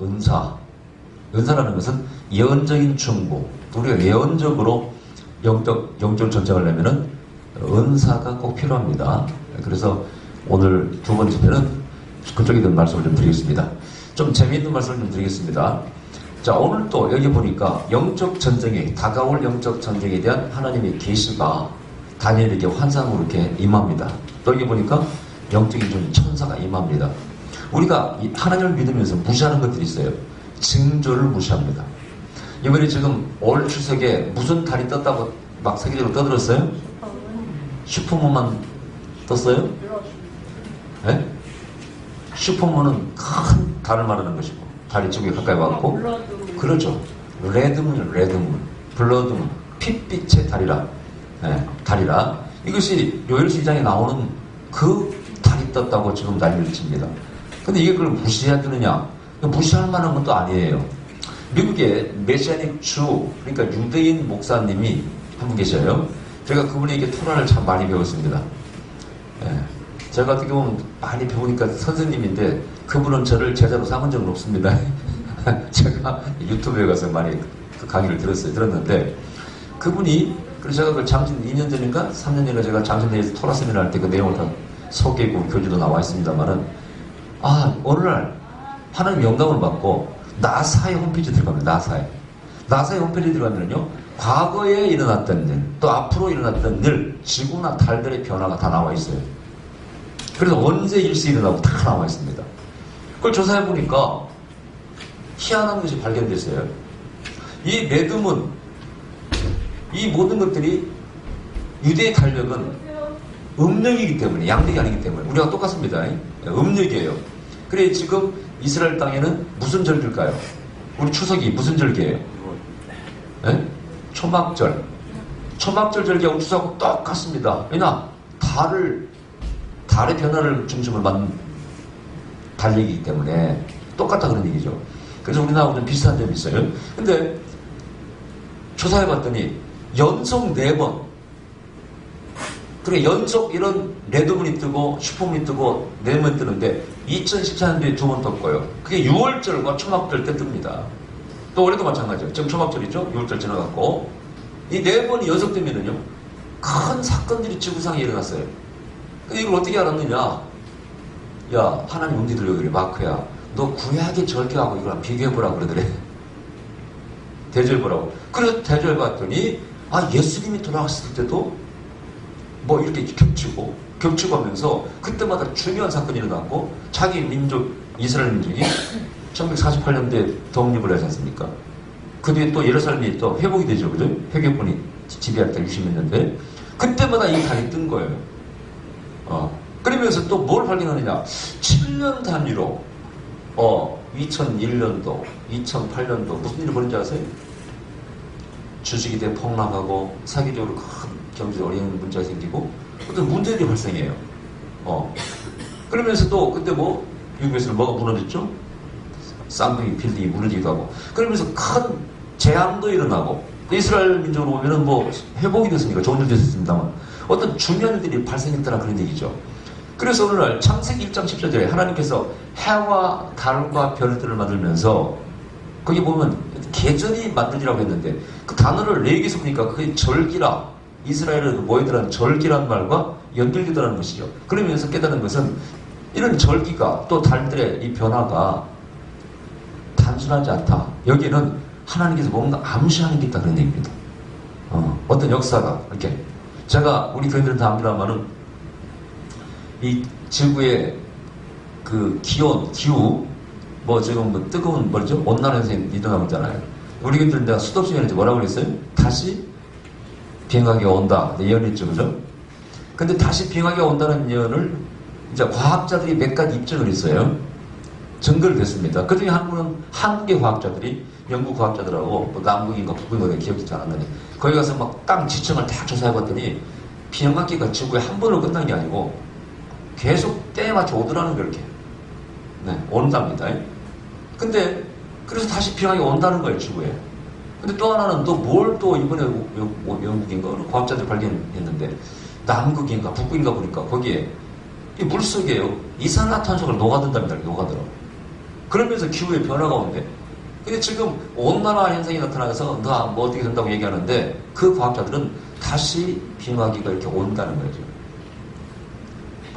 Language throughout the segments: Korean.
은사. 은사라는 것은 예언적인 충고. 우리가 예언적으로 영적 전쟁을 내면은 은사가 꼭 필요합니다. 그래서 오늘 두 번째 편은 그쪽에 대한 말씀을 좀 드리겠습니다. 좀 재미있는 말씀을 좀 드리겠습니다. 자, 오늘 또 여기 보니까 영적 전쟁에, 다가올 영적 전쟁에 대한 하나님의 계시가 다니엘에게 환상으로 이렇게 임합니다. 또 여기 보니까 영적인 좀 천사가 임합니다. 우리가 하나님을 믿으면서 무시하는 것들이 있어요. 징조를 무시합니다. 이번에 지금 올 추석에 무슨 달이 떴다고 막 세계적으로 떠들었어요? 슈퍼문만 떴어요? 네? 슈퍼문은 큰 달을 말하는 것이고, 달이 지구에 가까이 왔고, 그렇죠. 레드문, 블러드문, 핏빛의 달이라. 네, 달이라. 이것이 요일시장에 나오는 그 달이 떴다고 지금 난리를 칩니다. 근데 이게 그걸 무시해야 되느냐? 무시할 만한 것도 아니에요. 미국의 메시아닉 주, 그러니까 유대인 목사님이 한 분 계셔요. 제가 그분에게 토라를 참 많이 배웠습니다. 예, 제가 어떻게 보면 많이 배우니까 선생님인데 그분은 저를 제자로 삼은 적은 없습니다. 제가 유튜브에 가서 많이 그 강의를 들었는데 그분이, 그래서 제가 그 장신 2년 전인가 3년 전에 제가 장신대에서 토라 세미나 할 때 그 내용을 다 소개고 교재도 나와 있습니다만은, 어느 날 하나님 영감을 받고 나사의 홈페이지에 들어갑니다. 나사의 홈페이지에 들어가면요, 과거에 일어났던 일, 또 앞으로 일어났던 일, 지구나 달들의 변화가 다 나와 있어요. 그래서 언제 일시 일어나고 다 나와 있습니다. 그걸 조사해 보니까 희한한 것이 발견됐어요. 이 매듭은, 이 모든 것들이 유대의 달력은 음력이기 때문에, 양력이 아니기 때문에 우리가 똑같습니다. 음력이에요. 그래 지금 이스라엘 땅에는 무슨 절기일까요? 우리 추석이 무슨 절기예요? 네? 초막절. 초막절 절기하고 추석하고 똑같습니다. 왜냐? 달의 변화를 중심으로 만든 달력이기 때문에 똑같다 그런 얘기죠. 그래서 우리나라하고 좀 비슷한 점이 있어요. 근데 조사해봤더니 연속 4번, 그래 연속 이런 레드문이 뜨고 슈퍼문이 뜨고 4번 뜨는데 2014년도에 2번 떴고요. 그게 6월절과 초막절 때 뜹니다. 또 올해도 마찬가지죠. 지금 초막절이죠. 6월절 지나갔고 이 4번이 연속되면은요, 큰 사건들이 지구상에 일어났어요. 근데 이걸 어떻게 알았느냐? 야, 하나님 언니들 여기 그래, 마크야, 너 구약의 절기하고 이거랑 비교해보라고 그러더래. 대조해보라고. 그래서 대조해봤더니 예수님이 돌아가셨을 때도 뭐 이렇게 겹치고 하면서 그때마다 중요한 사건이 일어났고, 자기 민족, 이스라엘 민족이 1948년도에 독립을 하지 않습니까? 그 뒤에 또 예루살렘이 또 회복이 되죠. 그죠? 회개군이 지배할 때 60몇 년대. 그때마다 이 달이 뜬 거예요. 그러면서 또 뭘 발견하느냐? 7년 단위로 2001년도, 2008년도 무슨 일이 벌어진지 아세요? 주식이 대폭락하고 사기적으로 큰 경제 어려운 문제가 생기고 어떤 문제들이 발생해요. 그러면서 또 그때 뭐 미국에서는 뭐가 무너졌죠? 쌍둥이 빌딩이 무너지기도 하고, 그러면서 큰 재앙도 일어나고, 이스라엘 민족으로 보면은 뭐 회복이 됐으니까 좋은 일 됐습니다만 어떤 중요한 일들이 발생했다는 그런 얘기죠. 그래서 오늘날 창세기 1장 14절에 하나님께서 해와 달과 별들을 만들면서 거기 보면 계절이 만들기라고 했는데 그 단어를 4개에서 보니까 그게 절기라, 이스라엘의 모여들한 절기란 말과 연결되더라는 것이죠. 그러면서 깨닫는 것은 이런 절기가 또 달들의 이 변화가 단순하지 않다. 여기에는 하나님께서 뭔가 암시하는 게 있다 그런 얘기입니다. 어떤 역사가 이렇게, 제가 우리 교인들은 다 압니다만은 이 지구의 그 기후, 뭐 지금 뭐 뜨거운 뭐죠? 온난화 현상이 일어나고 있잖아요. 우리 교인들은 내가 수도 없이 얘기했는데 뭐라고 그랬어요? 다시 빙하기가 온다. 예언했죠, 그죠? 근데 다시 빙하기가 온다는 예언을 이제 과학자들이 몇 가지 입증을 했어요. 증거를 냈습니다. 그 중에 한 분은 한국의 과학자들이, 영국 과학자들하고 뭐 남극인가 북극인가 기억이 잘 안 나네. 거기 가서 막 땅 지층을 다 조사해봤더니 빙하기가 지구에 한 번으로 끝난 게 아니고 계속 때에 맞춰 오더라는 거 이렇게. 네, 온답니다. 근데 그래서 다시 빙하기가 온다는 거예요, 지구에. 근데 또 하나는 또 뭘 또 이번에 영국인가 과학자들이 발견했는데 남극인가 북극인가 보니까 거기에 이 물속에요, 이산화탄소가 녹아든답니다. 녹아들어. 그러면서 기후의 변화가 온대. 근데 지금 온난화 현상이 나타나서 너 뭐 어떻게 된다고 얘기하는데 그 과학자들은 다시 빙하기가 이렇게 온다는 거죠.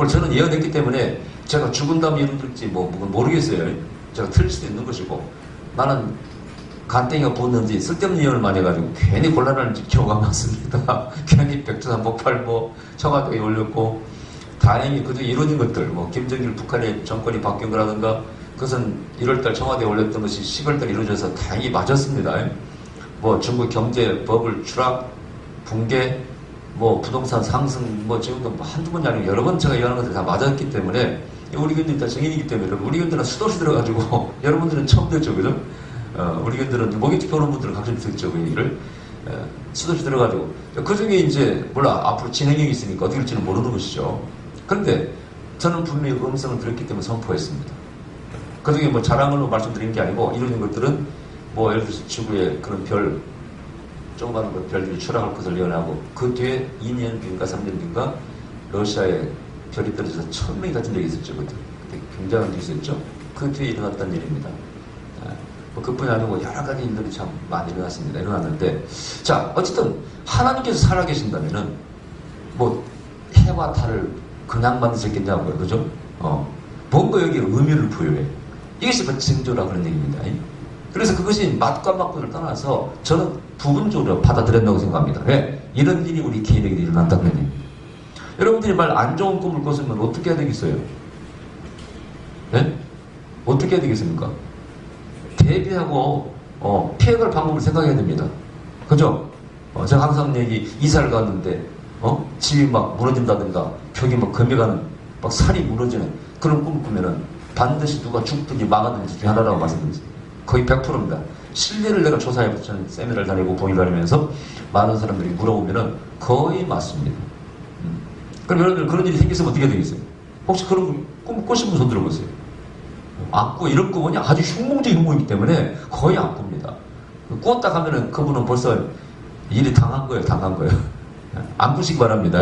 저는 예언했기 때문에 제가 죽은 다음에 이루어질지 모르겠어요. 제가 틀릴 수도 있는 것이고 나는 간땡이가 부었는지 쓸데없는 예언을 많이 해가지고 괜히 곤란한 경우가 많습니다. 괜히 백두산 폭발 청와대에 올렸고 다행히 그중에 이루어진 것들 김정일 북한의 정권이 바뀐 거라든가 그것은 1월달 청와대에 올렸던 것이 10월달에 이루어져서 다행히 맞았습니다. 중국 경제 버블 추락 붕괴 부동산 상승 지금도 한두 번이 아니고 여러 번 제가 얘기하는 것들이 다 맞았기 때문에 우리 견들이 다 증인이기 때문에 우리 견들은 수도시 들어가지고 여러분들은 처음 듣죠, 그죠? 우리 견들은 모기지 보는 분들은 가끔 듣죠, 그 얘기를. 수도시 들어가지고 그 중에 이제 물론 앞으로 진행형이 있으니까 어떻게 될지는 모르는 것이죠. 그런데 저는 분명히 음성을 들었기 때문에 선포했습니다. 그 중에 자랑으로 말씀드린 게 아니고 이런 것들은 예를 들어서 지구에 그런 조그마한 별들이 추락할 것을 예언하고 그 뒤에 2년 뒤인가 3년 뒤인가 러시아에 별이 떨어져서 1000명이 다친 적이 있었죠. 그때 굉장한 일이 있었죠. 그 뒤에 일어났던 일입니다. 그뿐이 아니고 여러 가지 일들이 참 많이 일어났는데 자 어쨌든 하나님께서 살아계신다면은 해와 달을 그냥 만드셨겠냐고요. 그죠? 뭔가 여기에 의미를 부여해. 이것이 징조라 그런 얘기입니다. 그래서 그것이 맛과 맛과를 떠나서 저는 부분적으로 받아들였다고 생각합니다. 왜? 이런 일이 우리 개인에게 일어난다는 얘기입니다. 여러분들이 안 좋은 꿈을 꿨으면 어떻게 해야 되겠어요? 네? 어떻게 해야 되겠습니까? 대비하고 피해갈 방법을 생각해야 됩니다. 그죠? 제가 항상 이사를 갔는데 집이 무너진다든가 벽이 금해가는 살이 무너지는 그런 꿈을 꾸면은 반드시 누가 죽든지 망하든지 중에 하나라고 말씀드렸습니다. 거의 100%입니다. 실내를 내가 조사해서 저는 세미나를 다니고 봉의를 다니면서 많은 사람들이 물어보면은 거의 맞습니다. 그럼 여러분들 그런 일이 생겼으면 어떻게 되겠어요? 혹시 그런 꿈 꾸신 분 손 들어보세요. 안 꾸고 이런 꿈은 아주 흉몽적인 꿈이기 때문에 거의 안 꿉니다. 꾸었다 하면은 그분은 벌써 일이 당한 거예요. 안 꾸시기 바랍니다.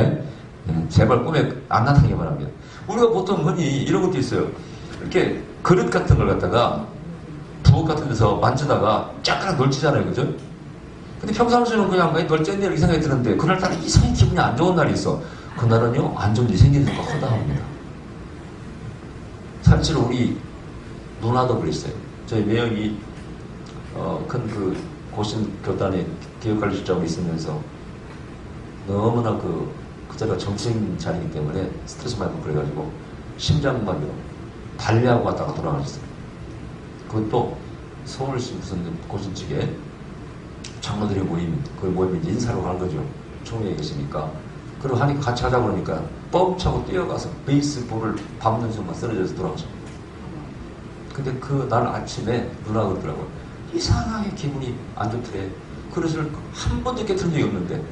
제발 꿈에 안 나타나기 바랍니다. 우리가 보통 흔히 이런 것도 있어요. 이렇게 그릇 같은 걸 갖다가 부엌 같은 데서 만지다가 쫙 널치잖아요. 그죠? 근데 평상시에는 그냥 널쳤네 이렇게 생각이 드는데 그날따라 이상히 기분이 안 좋은 날이 있어. 그날은요 안 좋은 일이 생기는 거 허다합니다. 사실 우리 누나도 그랬어요. 저희 매형이 큰 고신 교단의 교육관리실장으로 있으면서 너무나 그 자리가 정치인 자리이기 때문에 스트레스 많이 받고 그래가지고 심장마비로 발레하고 갔다가 돌아가셨어요. 그것도 서울시 무슨 고신측에 장로들의 모임, 그 모임에 인사로 가는 거죠. 총회에 계시니까. 그리고 하니까 같이 하자고 그러니까 뻥차고 뛰어가서 베이스볼을 밟는 순간 쓰러져서 돌아가셨습니다. 근데 그 날 아침에 누나가 그러더라고요. 이상하게 기분이 안 좋더래. 그릇을 한 번도 깨트린 적이 없는데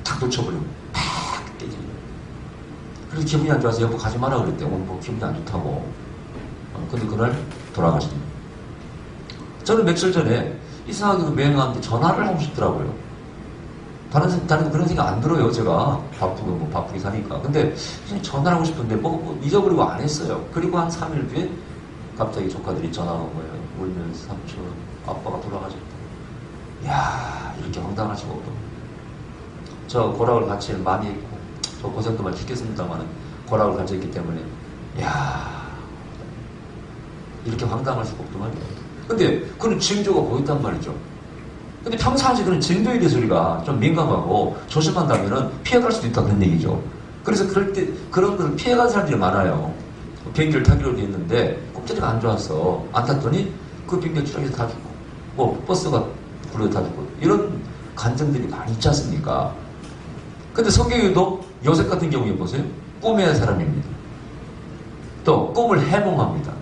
탁 놓쳐버리고 팍 깨지고. 그래서 기분이 안 좋아서 여보 가지 마라 그랬대. 오늘 기분이 안 좋다고. 근데 그날 돌아가십니다. 저는 며칠 전에 이상하게 그 매형한테 전화를 하고 싶더라고요. 다른 그런 생각 안 들어요. 제가 바쁘게 사니까. 근데 전화를 하고 싶은데 잊어버리고 안 했어요. 그리고 한 3일 뒤에 갑자기 조카들이 전화가 온 거예요. 울면서 삼촌 아빠가 돌아가셨다. 이야 이렇게 황당하시고 저 고락을 같이 많이 했고 저 고생도 많이 했겠습니다만 고락을 같이 했기 때문에 이야 이렇게 황당할 수가 없더만요. 근데 그런 징조가 보였단 말이죠. 근데 평상시 그런 징조에 대해서 우리가 좀 민감하고 조심한다면은 피해갈 수도 있다 그런 얘기죠. 그래서 그럴 때 그런 걸 피해간 사람들이 많아요. 비행기를 타기로 돼 있는데 꼽자리가 안 좋아서 안 탔더니 그 비행기 추락해서 다 죽고 버스가 불러서 다 죽고 이런 간증들이 많이 있지 않습니까? 근데 성경에도 요셉 같은 경우에 보세요. 꿈의 사람입니다. 또 꿈을 해몽합니다.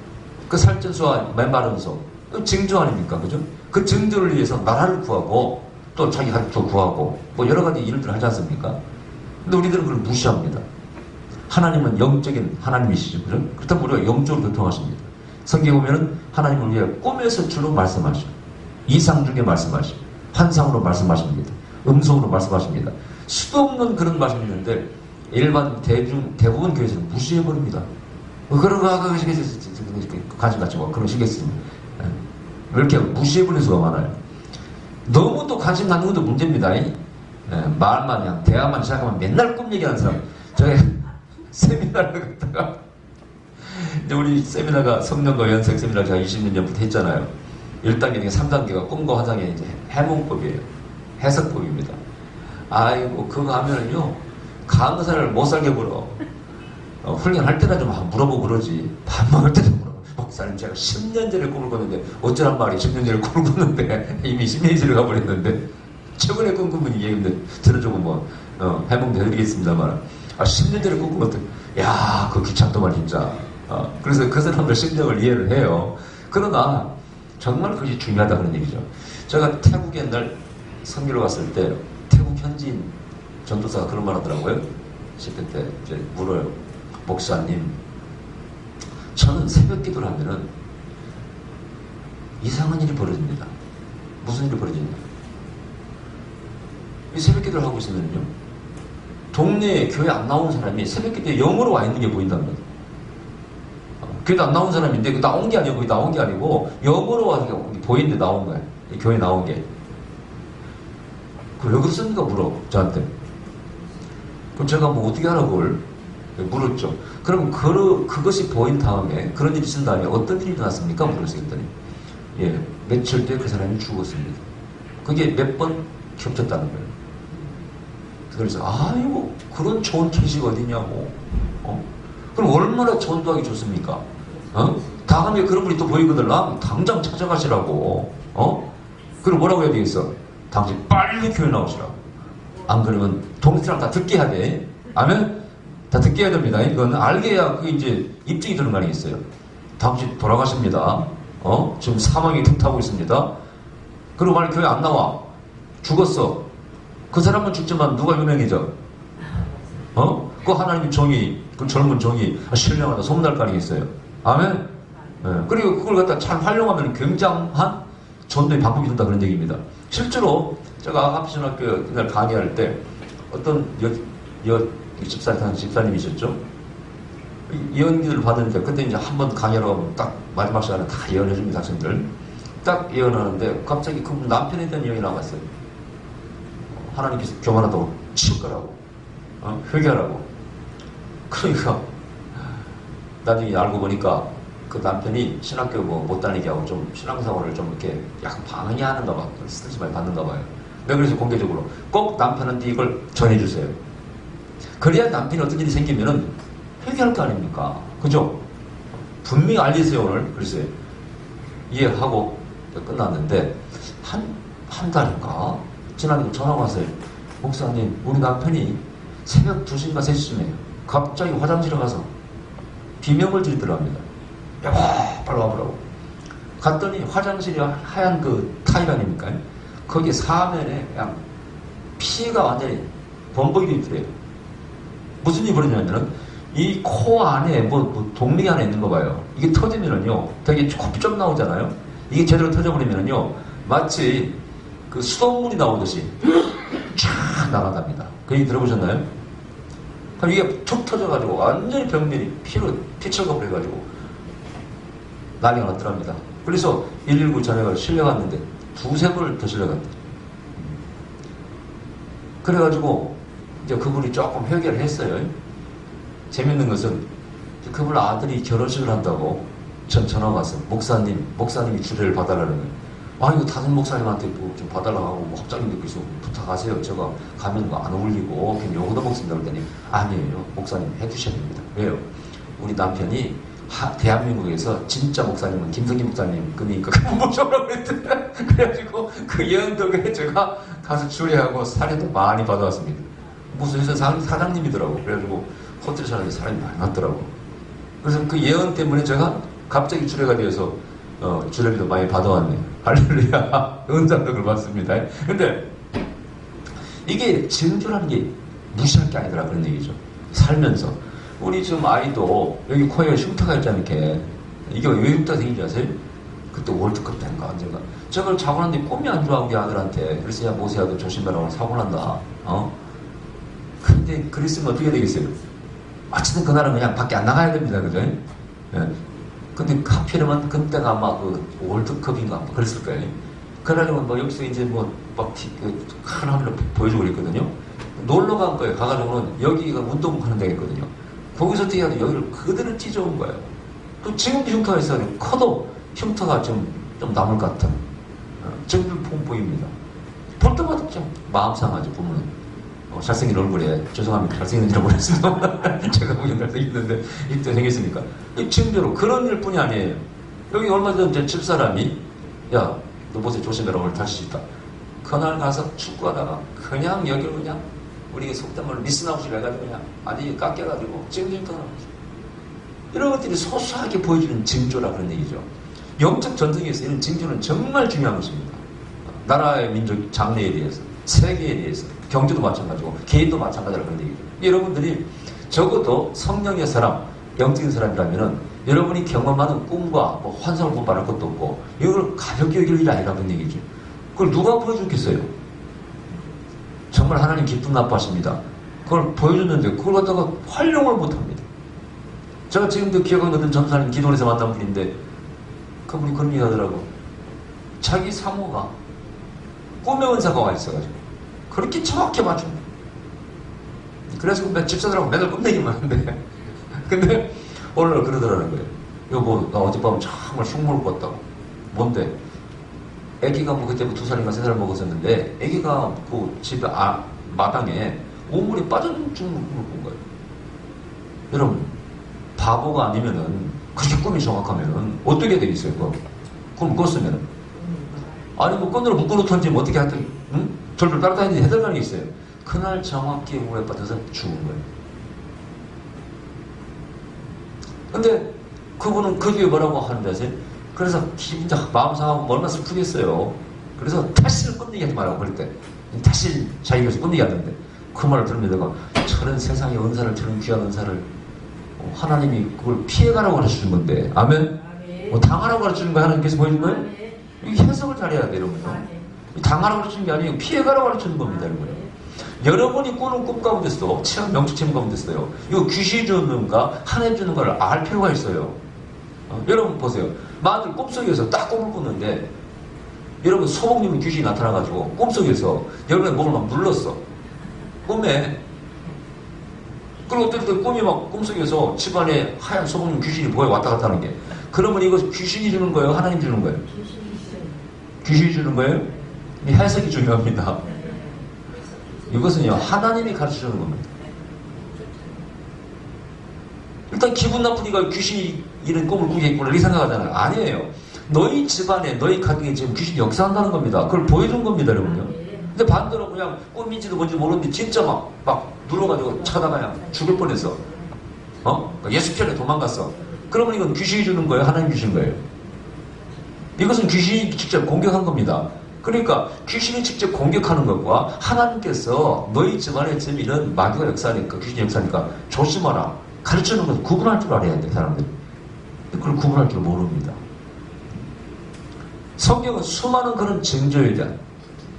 그 살찐소와 메마른 소 징조 아닙니까? 그죠? 그 징조를 위해서 나라를 구하고 또 자기 가족도 구하고 여러 가지 일들을 하지 않습니까? 근데 우리들은 그걸 무시합니다. 하나님은 영적인 하나님이시죠. 그죠? 그렇다면 우리가 영적으로 교통하십니다. 성경에 보면은 하나님을 위해 꿈에서 주로 말씀하시고 이상 중에 말씀하시고 환상으로 말씀하십니다. 음성으로 말씀하십니다. 수도 없는 그런 말씀이 있는데 일반 대부분 교회에서는 무시해버립니다. 그런 거 관심 갖지 뭐 그런 식이겠습니다. 왜 이렇게 무시해버릴 수가 많아요. 너무 또 관심 갖는 것도 문제입니다. 말만 그냥 대화만 시작하면 맨날 꿈 얘기하는 사람. 저희 세미나를 갔다가 이제 우리 세미나가 성년과 연색 세미나 제가 20년 전부터 했잖아요. 1단계, 3단계가 꿈과 화장의 이제 해몽법이에요. 해석법입니다. 아이고 그거 하면은요 강사를 못 살게 굴어. 훈련할 때나 좀 물어보고 그러지. 밥 먹을 때도 물어보고. 목사님 제가 10년 전에 꿈을 꿨는데 어쩌란 말이 10년 전에 꿈을 꿨는데 이미 10년이 지나가버렸는데 최근에 꿈 꾼 분이 얘기했는데 저는 조금 뭐 해몽도 해드리겠습니다만 10년 전에 꿈 꾼 것들 야 그거 귀찮더만 진짜. 그래서 그 사람들 심정을 이해를 해요. 그러나 정말 그것이 중요하다 그런 얘기죠. 제가 태국에 옛날 선교를 갔을 때 태국 현지인 전도사가 그런 말 하더라고요. 10대 때 이제 물어요. 목사님, 저는 새벽 기도를 하면은 이상한 일이 벌어집니다. 무슨 일이 벌어지냐? 이 새벽 기도를 하고 있으면요, 동네에 교회 안 나오는 사람이 새벽 기도에 영어로 와 있는 게 보인답니다. 교회도 안 나온 사람인데, 그 나온 게 아니고, 거기 나온 게 아니고, 영어로 와 보이는데 나온 거야. 교회 나온 게. 왜 그렇습니까? 물어, 저한테. 그럼 제가 뭐 어떻게 하라고 그걸 물었죠. 그럼 그것이 보인 다음에, 그런 일이 있은 다음에 어떤 일이 일어났습니까? 물었어요. 그랬더니, 예, 며칠 뒤에 그 사람이 죽었습니다. 그게 몇 번 겹쳤다는 거예요. 그래서, 아이고, 그런 좋은 소식 어디냐고. 그럼 얼마나 전도하기 좋습니까? 다음에 그런 분이 또 보이거든. 당장 찾아가시라고. 그럼 뭐라고 해야 되겠어? 당신 빨리 교회 나오시라고. 안 그러면 동네 사람 다 듣게 해야 돼. 아멘? 다 듣게 해야 됩니다. 이건 알게 해야 그게 이제 입증이 되는 거 아니겠어요? 당신 돌아가십니다. 지금 사망이 등타고 있습니다. 그리고 만약 교회 안 나와. 죽었어. 그 사람은 죽지만 누가 유명해져? 그 하나님의 정의, 그 젊은 정의, 신령하다, 소문날 거 아니겠어요? 아멘? 네. 그리고 그걸 갖다 잘 활용하면 굉장한 전도의 방법이 된다 그런 얘기입니다. 실제로 제가 하피신학교 그날 강의할 때 어떤 집사님이셨죠? 예언기를 받았는데 그때 이제 한 번 강의하러 가면 딱 마지막 시간에 다 예언해줍니다, 학생들. 딱 예언하는데 갑자기 그분 남편에 대한 예언이 나왔어요. 하나님께서 교만하다고 치울 거라고. 회개하라고. 그러니까 나중에 알고 보니까 그 남편이 신학교 뭐 못 다니게 하고 좀 신앙생활을 좀 이렇게 약간 방해하는가 봐. 스트레스 많이 받는가 봐요. 내가 그래서 공개적으로 꼭 남편한테 이걸 전해주세요. 그래야 남편이 어떤 일이 생기면은 회개할 거 아닙니까? 그죠? 분명히 알리세요, 오늘. 글쎄. 이해하고 끝났는데, 한 달인가? 지난해 전화가 왔어요. 목사님, 우리 남편이 새벽 2시인가 3시쯤에 갑자기 화장실에 가서 비명을 지르더랍니다. 야, 빨리 와보라고. 갔더니 화장실이 하얀 그 타일 아닙니까? 거기에 사면에 그냥 피가 완전히 범벅이 있더래요. 무슨 일이 벌어지냐면은 이 코 안에 뭐 동맥 안에 있는 거 봐요. 이게 터지면은요, 되게 코피 좀 나오잖아요. 이게 제대로 터져버리면은요, 마치 그 수돗물이 나오듯이 쫙 나간답니다. 그 얘기 들어보셨나요? 그럼 이게 툭 터져가지고 완전히 벽면이 피철거 버려가지고 난리가 났더랍니다. 그래서 119 전화가 실려갔는데 2-3번을 더 실려갔대. 그래가지고 이제 그분이 조금 회개를 했어요. 재밌는 것은 그분 아들이 결혼식을 한다고 전화가 왔어요. 목사님이 주례를 봐달라는 거예요. 이거 다른 목사님한테 뭐 좀 봐달라고 하고, 뭐 학장님들께서 부탁하세요. 제가 가면 뭐 안 어울리고, 그냥 욕도 먹습니다. 그랬더니, 아니에요. 목사님 해주셔야 됩니다. 왜요? 우리 남편이 대한민국에서 진짜 목사님은 김성기 목사님이니까 그분 모셔오라고 그랬더니, 그래가지고 그 예언 덕에 제가 가서 주례하고 사례도 많이 받아왔습니다. 무슨 회사 사장님이더라고. 그래가지고 호텔 사람이 사람이 많이 왔더라고. 그래서 그 예언 때문에 제가 갑자기 주례가 되어서 주례비도 많이 받아왔네요. 할렐루야. 은장덕을 받습니다. 근데 이게 증조라는 게 무시할 게 아니더라 그런 얘기죠. 살면서 우리 지금 아이도 여기 코에 흉터가 있잖아요. 이게 왜 흉터가 생긴지 아세요? 그때 월드컵 때인가 언젠가 저걸 자고 났는데 꿈이 안 들어가고 우리 아들한테. 그래서 야 모세야 너 조심해라 사고 난다. 근데 그랬으면 어떻게 되겠어요? 어쨌든 그날은 그냥 밖에 안 나가야 됩니다. 그죠? 예. 근데 하필이면 그때가 아마 그 월드컵인가 뭐 그랬을 거예요. 그날이면 뭐 여기서 이제 뭐막 큰 하늘을 보여주고 그랬거든요. 놀러 간 거예요. 가가지고는 여기가 운동하는 데가 있거든요. 거기서 뛰어도 여기를 그대로 찢어온 거예요. 또 지금도 흉터가 있어요. 커도 흉터가 좀 남을 것 같은 정말 보입니다. 볼 때마다 좀 마음 상하죠. 보면은 잘생긴 얼굴에 죄송합니다. 잘생겼는지 모르겠습니다. 제가 보기엔 잘생겼는데 이때 생겼으니까 진짜로 그런 일뿐이 아니에요. 여기 얼마 전에 제 집사람이 야 너 보세요. 조심해라. 오늘 다칠 수 있다. 그날 가서 축구하다가 그냥 여기를 그냥 우리 속된 말로 미스나웃을 해가지고 그냥 아니 깎여가지고 찡찡 떠나거죠. 이런 것들이 소소하게 보여주는 징조라 그런 얘기죠. 영적 전쟁에서 이런 징조는 정말 중요한 것입니다. 나라의 민족 장래에 대해서, 세계에 대해서, 경제도 마찬가지고 개인도 마찬가지라 그런 얘기죠. 여러분들이 적어도 성령의 사람, 영적인 사람이라면은 여러분이 경험하는 꿈과 뭐 환상을 본받을 것도 없고 이걸 가볍게 여길 일이 아니라 그런 얘기죠. 그걸 누가 보여주겠어요? 정말 하나님 기쁨 나빠하십니다. 그걸 보여줬는데 그걸 갖다가 활용을 못합니다. 제가 지금도 기억하는 어떤 전사님 기도원에서 만난 분인데 그분이 그런 얘기 하더라고. 자기 사모가 꿈의 은사가 와 있어가지고 그렇게 정확히 맞춘 거예요. 그래서 집사들하고 맨날 꿈내기만 하는데 근데 오늘 그러더라는 거예요. 여보 나 어젯밤 정말 흉물 꿨다고. 뭔데? 애기가 뭐 그때 2살인가 3살 먹었었는데 애기가 그 집 마당에 오물이 빠져있는 꿈을 꾼 거예요. 여러분 바보가 아니면은 그렇게 꿈이 정확하면은 어떻게 되겠어요? 그럼 꿨으면은 아니 뭐 끈으로 묶어놓던지 뭐 어떻게 하든 응? 절벽 따라다니는지 해달라는 게 있어요. 그날 정확히 오물에 빠져서 죽은 거예요. 근데 그분은 그 뒤에 뭐라고 하는지 아세요? 그래서 진짜 마음 상하고 얼마나 슬프겠어요. 그래서 다시는 꿈얘기 하지 말라고 그럴 때 다시 자기가 꿈얘기 하는데 그 말을 들으면 내가 저런 세상의 은사를 저런 귀한 은사를 하나님이 그걸 피해가라고 가르쳐주는 건데 아멘? 당하라고 가르쳐주는 거야 하나님께서 보여준 거예요? 이 해석을 잘해야 돼요 여러분. 당하라고 가르쳐주는 게 아니고 피해가라고 가르쳐주는 겁니다 여러분. 여러분이 꾸는 꿈 가운데서도 명적 체험 가운데서요 이거 귀신이 주는가 하나님 주는 걸 알 필요가 있어요. 여러분 보세요. 마들 꿈속에서 딱 꿈을 꿨는데 여러분 소목님이 귀신이 나타나가지고 꿈속에서 여러분의 몸을 막 눌렀어. 꿈에. 그리고 어떨 때 꿈이 막 꿈속에서 집안에 하얀 소목님 귀신이 보여 왔다 갔다 하는 게 그러면 이거 귀신이 주는 거예요? 하나님 주는 거예요? 귀신이 주는 거예요? 이 해석이 중요합니다. 이것은요 하나님이 가르쳐주는 겁니다. 일단 기분 나쁘니까 귀신이 이런 꿈을 꾸겠구나 이렇게 생각하잖아요. 아니에요. 너희 집안에 너희 가정에 지금 귀신이 역사한다는 겁니다. 그걸 보여준 겁니다 여러분요. 근데 반대로 그냥 꿈인지도 뭔지 모르는데 진짜 막 눌러가지고 차다가 죽을 뻔했어. 예수 편에 도망갔어. 그러면 이건 귀신이 주는 거예요? 하나님 주신 거예요? 이것은 귀신이 직접 공격한 겁니다. 그러니까 귀신이 직접 공격하는 것과 하나님께서 너희 집안에 지금 이런 마귀가 역사니까 귀신이 역사니까 조심하라 가르치는 것을 구분할 줄 알아야 돼 사람들이. 그걸 구분할 줄 모릅니다. 성경은 수많은 그런 징조에 대한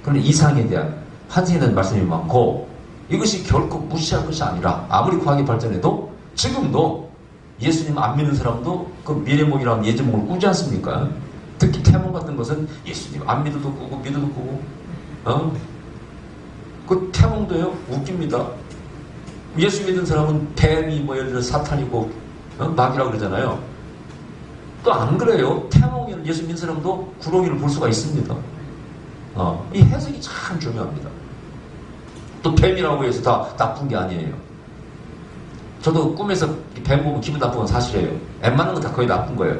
그런 이상에 대한 환상에 대한 말씀이 많고 이것이 결코 무시할 것이 아니라 아무리 과학이 발전해도 지금도 예수님 안 믿는 사람도 그 미래몽이라는 예지몽을 꾸지 않습니까? 특히 태몽 같은 것은 예수님 안 믿어도 꾸고 믿어도 꾸고 그 태몽도요 웃깁니다. 예수 믿는 사람은 뱀이 뭐 예를 들어 사탄이고 마귀라고 그러잖아요. 또 안 그래요. 태몽에는 예수 믿는 사람도 구렁이를 볼 수가 있습니다. 이 해석이 참 중요합니다. 또 뱀이라고 해서 다 나쁜 게 아니에요. 저도 꿈에서 뱀 보면 기분 나쁜 건 사실이에요. 웬만한 건 다 거의 나쁜 거예요.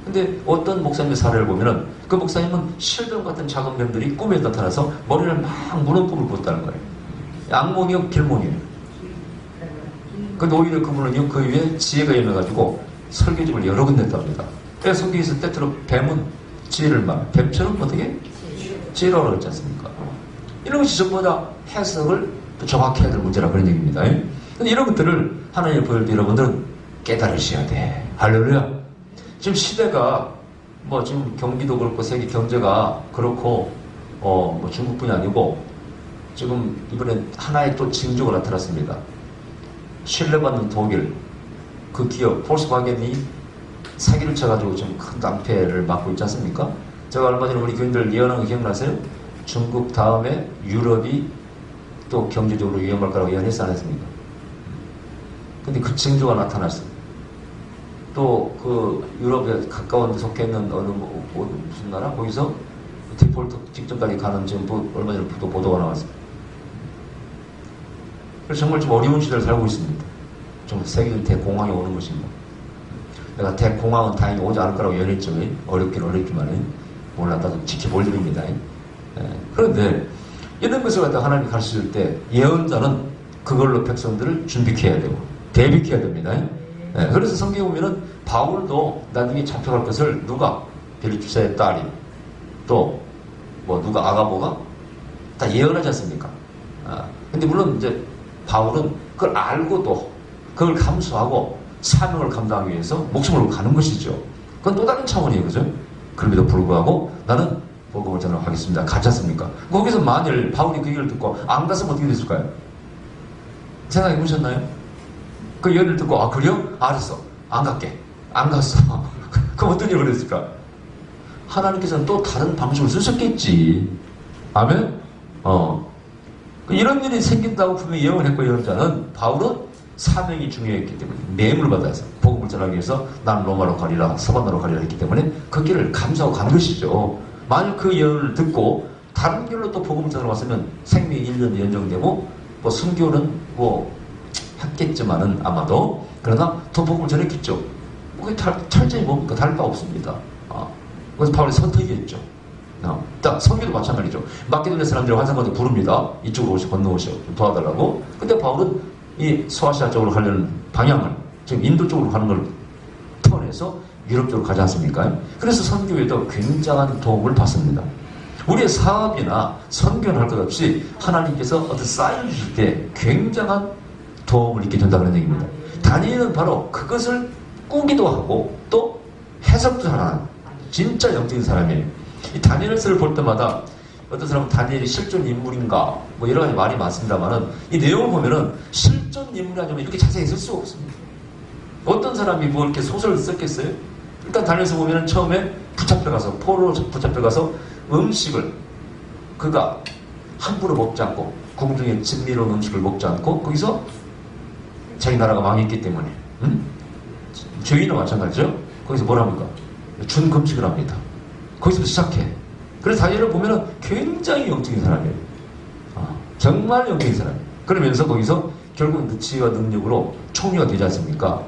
근데 어떤 목사님의 사례를 보면은 그 목사님은 실뱀 같은 작은 뱀들이 꿈에 나타나서 머리를 막 무는 꿈을 꿨다는 거예요. 악몽이요, 길몽이에요. 근데 오히려 그분은요, 그 위에 지혜가 임해가지고 설교집을 여러 군 냈답니다. 그래서 성경에서 때때로 뱀은 지혜를 말, 뱀처럼 어떻게? 지혜라고 그러지 않습니까? 이런 것이 전부 다 해석을 또 정확히 해야 될 문제라 그런 얘기입니다. 근데 이런 것들을 하나님 보여줄 때 여러분들은 깨달으셔야 돼. 할렐루야. 지금 시대가 뭐 지금 경기도 그렇고 세계 경제가 그렇고 뭐 중국뿐이 아니고 지금 이번에 하나의 또 징조가 나타났습니다. 신뢰받는 독일 그 기업 폴스바겐이 사기를 쳐가지고 지금 큰 낭패를 맞고 있지 않습니까? 제가 얼마 전에 우리 교인들 예언한 거 기억나세요? 중국 다음에 유럽이 또 경제적으로 위험할 거라고 예언했지 않았습니까? 근데 그 징조가 나타났어요. 또 그 유럽에 가까운 데 속해 있는 어느 무슨 나라? 거기서 디폴트 직전까지 가는 지금 얼마 전에 또 보도가 나왔어요. 그래서 정말 좀 어려운 시대를 살고 있습니다. 좀 세계적인 대공황이 오는 것입니다. 내가 대공황은 다행히 오지 않을 거라고 예언했죠. 어렵긴 어렵지만 몰라 나도 지켜볼 일입니다. 그런데 이런 것을 갖다 하나님이 가르칠 때 예언자는 그걸로 백성들을 준비해야 되고 대비해야 됩니다. 그래서 성경에 보면은 바울도 나중에 잡혀갈 것을 누가 빌립주사의 딸이 또 뭐 누가 아가보가 다 예언하지 않습니까? 근데 물론 이제 바울은 그걸 알고도 그걸 감수하고 사명을 감당하기 위해서 목숨을 걸고 가는 것이죠. 그건 또 다른 차원이에요, 그죠? 그럼에도 불구하고 나는 복음을 전하겠습니다. 가지 않습니까? 거기서 만일 바울이 그 얘기를 듣고 안 갔으면 어떻게 됐을까요? 생각해 보셨나요? 그 예언을 듣고 아 그래요? 알았어. 안 갈게. 안 갔어. 그럼 어떤 일을 했을까? 하나님께서는 또 다른 방식을 쓰셨겠지. 아멘? 이런 일이 생긴다고 분명히 예언했고 예언자는 바울은 사명이 중요했기 때문에 매임을 받아서 복음을 전하기 위해서 난 로마로 가리라 서반나로 가리라 했기 때문에 그 길을 감수하고 간 것이죠. 만약 그 예언을 듣고 다른 길로 또 복음을 전하러 왔으면 생명이 1년 연장되고 뭐 순교는 뭐 했겠지만은 아마도 그러나 더 복음을 전했겠죠. 그게 탈전이 뭡니까? 다를 바 없습니다. 그래서 바울이 선택이었죠. 성교도 마찬가지죠. 마케도니아 사람들이 환상가도 부릅니다. 이쪽으로 건너오시오. 좀 도와달라고. 근데 바울은 이 소아시아 쪽으로 가려는 방향을 지금 인도 쪽으로 가는 걸 턴해서 유럽 쪽으로 가지 않습니까? 그래서 선교에도 굉장한 도움을 받습니다. 우리의 사업이나 선교는 할 것 없이 하나님께서 어떤 사인을 주실 때 굉장한 도움을 있게 된다는 얘기입니다. 다니엘은 바로 그것을 꾸기도 하고 또 해석도 하는 진짜 영적인 사람이에요. 이 다니엘서를 볼 때마다 어떤 사람은 다니엘이 실존 인물인가 뭐 여러 가지 말이 많습니다만은 이 내용을 보면은 실존 인물이 아니면 이렇게 자세히 쓸 수가 없습니다. 어떤 사람이 뭐 이렇게 소설을 썼겠어요? 일단 다니엘서 보면은 처음에 붙잡혀가서 포로로 붙잡혀가서 음식을 그가 함부로 먹지 않고 궁중에 진미로운 음식을 먹지 않고 거기서 자기 나라가 망했기 때문에 죄인은 마찬가지죠. 거기서 뭘 합니까? 준금식을 합니다. 거기서 시작해. 그래서 다니엘을 보면은 굉장히 영적인 사람이에요. 정말 영적인 사람. 그러면서 거기서 결국 능치와 능력으로 총리가 되지 않습니까?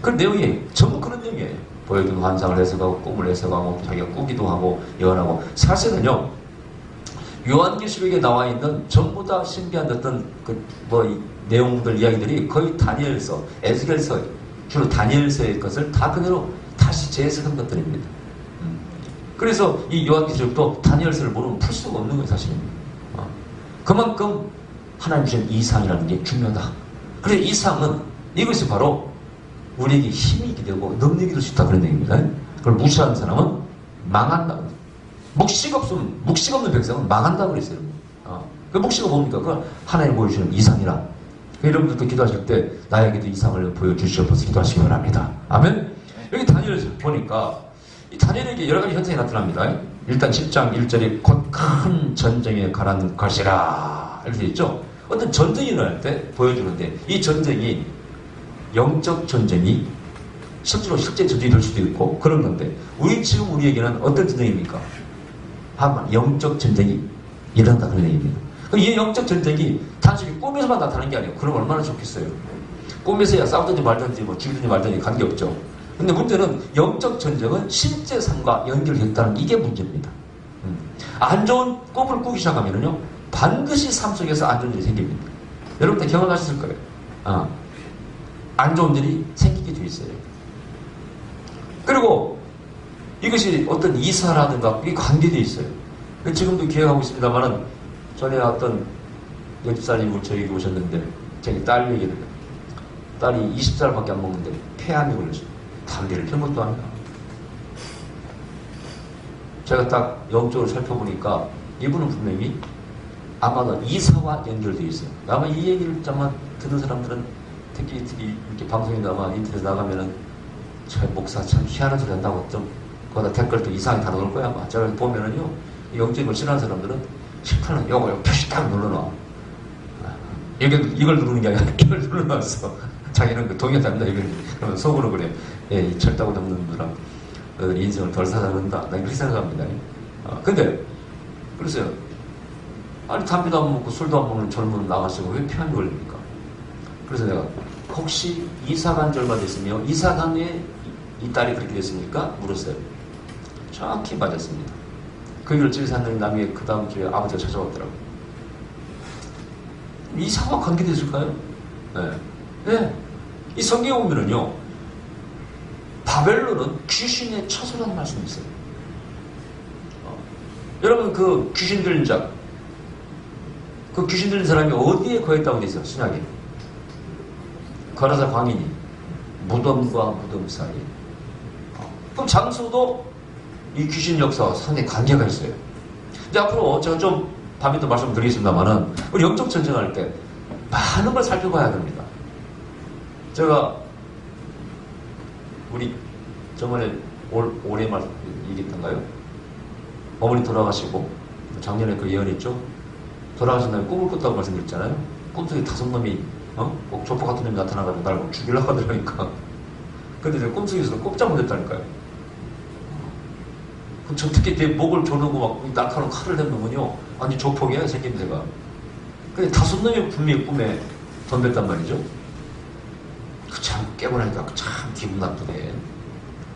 그 내용이 전부 그런 내용이에요. 보여준 환상을 해석하고 꿈을 해석하고 자기가 꾸기도 하고 예언하고 사실은요 요한계시록에 나와 있는 전부 다 신비한 어떤 내용들 이야기들이 거의 다니엘서, 에스겔서 주로 다니엘서의 것을 다 그대로 다시 재해석한 것들입니다. 그래서 이 요한계시록도 다니엘서를 모르면 풀 수가 없는 거예요, 사실입니다. 그만큼 하나님 주신 이상이라는 게 중요하다. 그래서 이상은 이것이 바로 우리에게 힘이 되고 능력이 될 수 있다 그런 얘기입니다. 그걸 무시하는 사람은 망한다. 묵시가 없는 백성은 망한다 그랬어요. 그 묵시가 뭡니까? 그걸 하나님 보여주시는 이상이라. 여러분들도 기도하실 때 나에게도 이상을 보여주시옵소서 기도하시기 바랍니다. 아멘? 여기 다니엘을 보니까 이 다니엘에게 여러 가지 현상이 나타납니다. 일단 10장 1절에 곧 큰 전쟁에 가라는 것이라 이렇게 되어 있죠. 어떤 전쟁이 일어날 때 보여주는데 이 전쟁이 영적 전쟁이 실제 전쟁이 될 수도 있고 그런 건데 지금 우리에게는 어떤 전쟁입니까? 영적 전쟁이 일어난다 그런 얘기입니다. 이 영적 전쟁이 단순히 꿈에서만 나타나는 게 아니에요. 그럼 얼마나 좋겠어요. 꿈에서야 싸우든지 말든지 뭐 죽이든지 말든지 관계없죠. 근데 문제는 영적 전쟁은 실제 삶과 연결됐다는 이게 문제입니다. 안 좋은 꿈을 꾸기 시작하면요 반드시 삶 속에서 안 좋은 일이 생깁니다. 여러분들 경험하셨을 거예요. 안 좋은 일이 생기게 돼 있어요. 그리고 이것이 어떤 이사라든가 이게 관계되어 있어요. 지금도 기억하고 있습니다만은 전에 어떤 10살이 저에게 오셨는데 자기 딸 얘기를 해요. 딸이 20살밖에 안 먹는데 폐암이 걸렸어요. 담배를 핀 것도 아니야. 제가 딱 영적으로 살펴보니까 이분은 분명히 아마도 이사와 연결되어 있어요. 아마 이 얘기를 잠깐 듣는 사람들은 특히 이렇게 방송에 아마 인터넷에 나가면은 저 목사 참 희한한 소리 한다고 좀 거기다 댓글도 이상하게 달아놓을 거야 아마. 제가 보면은요 영적인 싫어하는 사람들은 심판은 요거 표시 딱 눌러놔. 이걸 누르는 게 아니라 이걸 눌러놨어. 자기는 그 동의하지 않는다 이걸. 그러면 속으로 그래. 예, 이 철다고 잡는 분랑 인생을 덜 살아간다. 나 그렇게 생각합니다. 근데 그러세요. 아니 담배도 안 먹고 술도 안 먹는 젊은 나가시고 왜 피암이 걸립니까? 그래서 내가 혹시 이사간 지 얼마 됐으며 이사간 후에 이 딸이 그렇게 됐습니까? 물었어요. 정확히 맞았습니다. 그 일을 집에 사는 남의 그 다음 주에 아버지가 찾아왔더라고요. 이사와 관계됐을까요? 네. 네. 이 성경에 보면은요, 바벨론은 귀신의 처소라는 말씀이 있어요. 여러분, 그 귀신 들린 자, 그 귀신 들린 사람이 어디에 거했다고 돼 있어요? 신약에. 거라사 광인이. 무덤과 무덤 사이. 그럼 장소도 이 귀신 역사와 상당히 관계가 있어요. 이제 앞으로 제가 좀 다음에 또 말씀드리겠습니다만은 우리 영적 전쟁할 때 많은 걸 살펴봐야 됩니다. 제가 우리 저번에 올해 말 얘기했던가요? 어머니 돌아가시고 작년에 그 예언 있죠? 돌아가신 다음에 꿈을 꿨다고 말씀드렸잖아요. 꿈속에 5놈이 꼭 조폭 같은 놈이 나타나가지고 날 죽이려고 하더라니까. 근데 제가 꿈속에서 꼼짝 못했다니까요. 저 특히 내 목을 조르고 막 낙하로 칼을 내면요, 아니 조폭이야 생김새가. 근데 5놈이 분명히 꿈에 덤볐단 말이죠. 그 참 깨고 나니까 참 기분 나쁘네.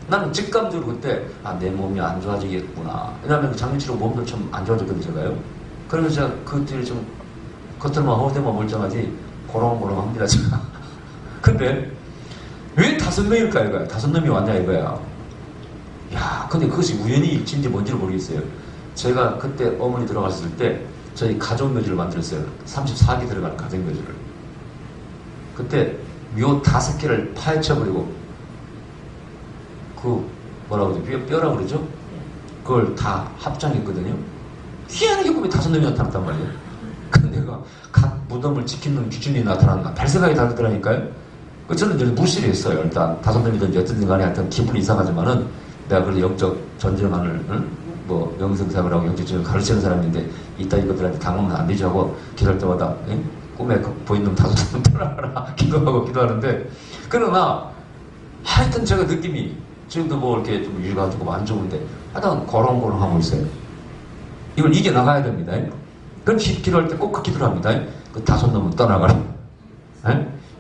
나는 직감적으로 그때 내 몸이 안 좋아지겠구나. 왜냐하면 장례치료 몸도 좀 안 좋아졌거든요 제가요. 그러면서 제가 그 뒤에 좀 겉으로만 허우대만 멀쩡하지 고롱고롱합니다 제가. 근데 왜 5명일까 이거야. 5놈이 왔냐 이거야. 야, 근데 그것이 우연히 일치인지 뭔지를 모르겠어요. 제가 그때 어머니 들어갔을 때 저희 가족묘지를 만들었어요. 34기 들어가는 가족묘지를. 그때 묘 5개를 파헤쳐버리고 그 뭐라고 그러죠? 뼈라고 그러죠? 그걸 다 합장했거든요. 희한하게 꿈에 5놈이 나타났단 말이에요. 근데 내가 각 무덤을 지키는 귀신이 나타났나 발생각이 다르더라니까요. 저는 이제 무시를 했어요. 일단 5놈이든지 어쨌든 간에 하여튼 기분이 이상하지만은 내가 그래도 영적 전쟁하는 뭐 명성상을 하고 영적 전쟁을 가르치는 사람인데 이따 이것들한테 당하면 안 되지 하고 기도할 때마다 꿈에 보이는 놈 5놈 떠나라 기도하고 기도하는데, 그러나 하여튼 제가 느낌이 지금도 뭐 이렇게 좀 유가 조금 안 좋은데 하여튼 고롱고롱 하고 있어요. 이걸 이겨나가야 됩니다. 그럼 기도할 때 꼭 그 기도를 합니다. 그 5놈은 떠나가라.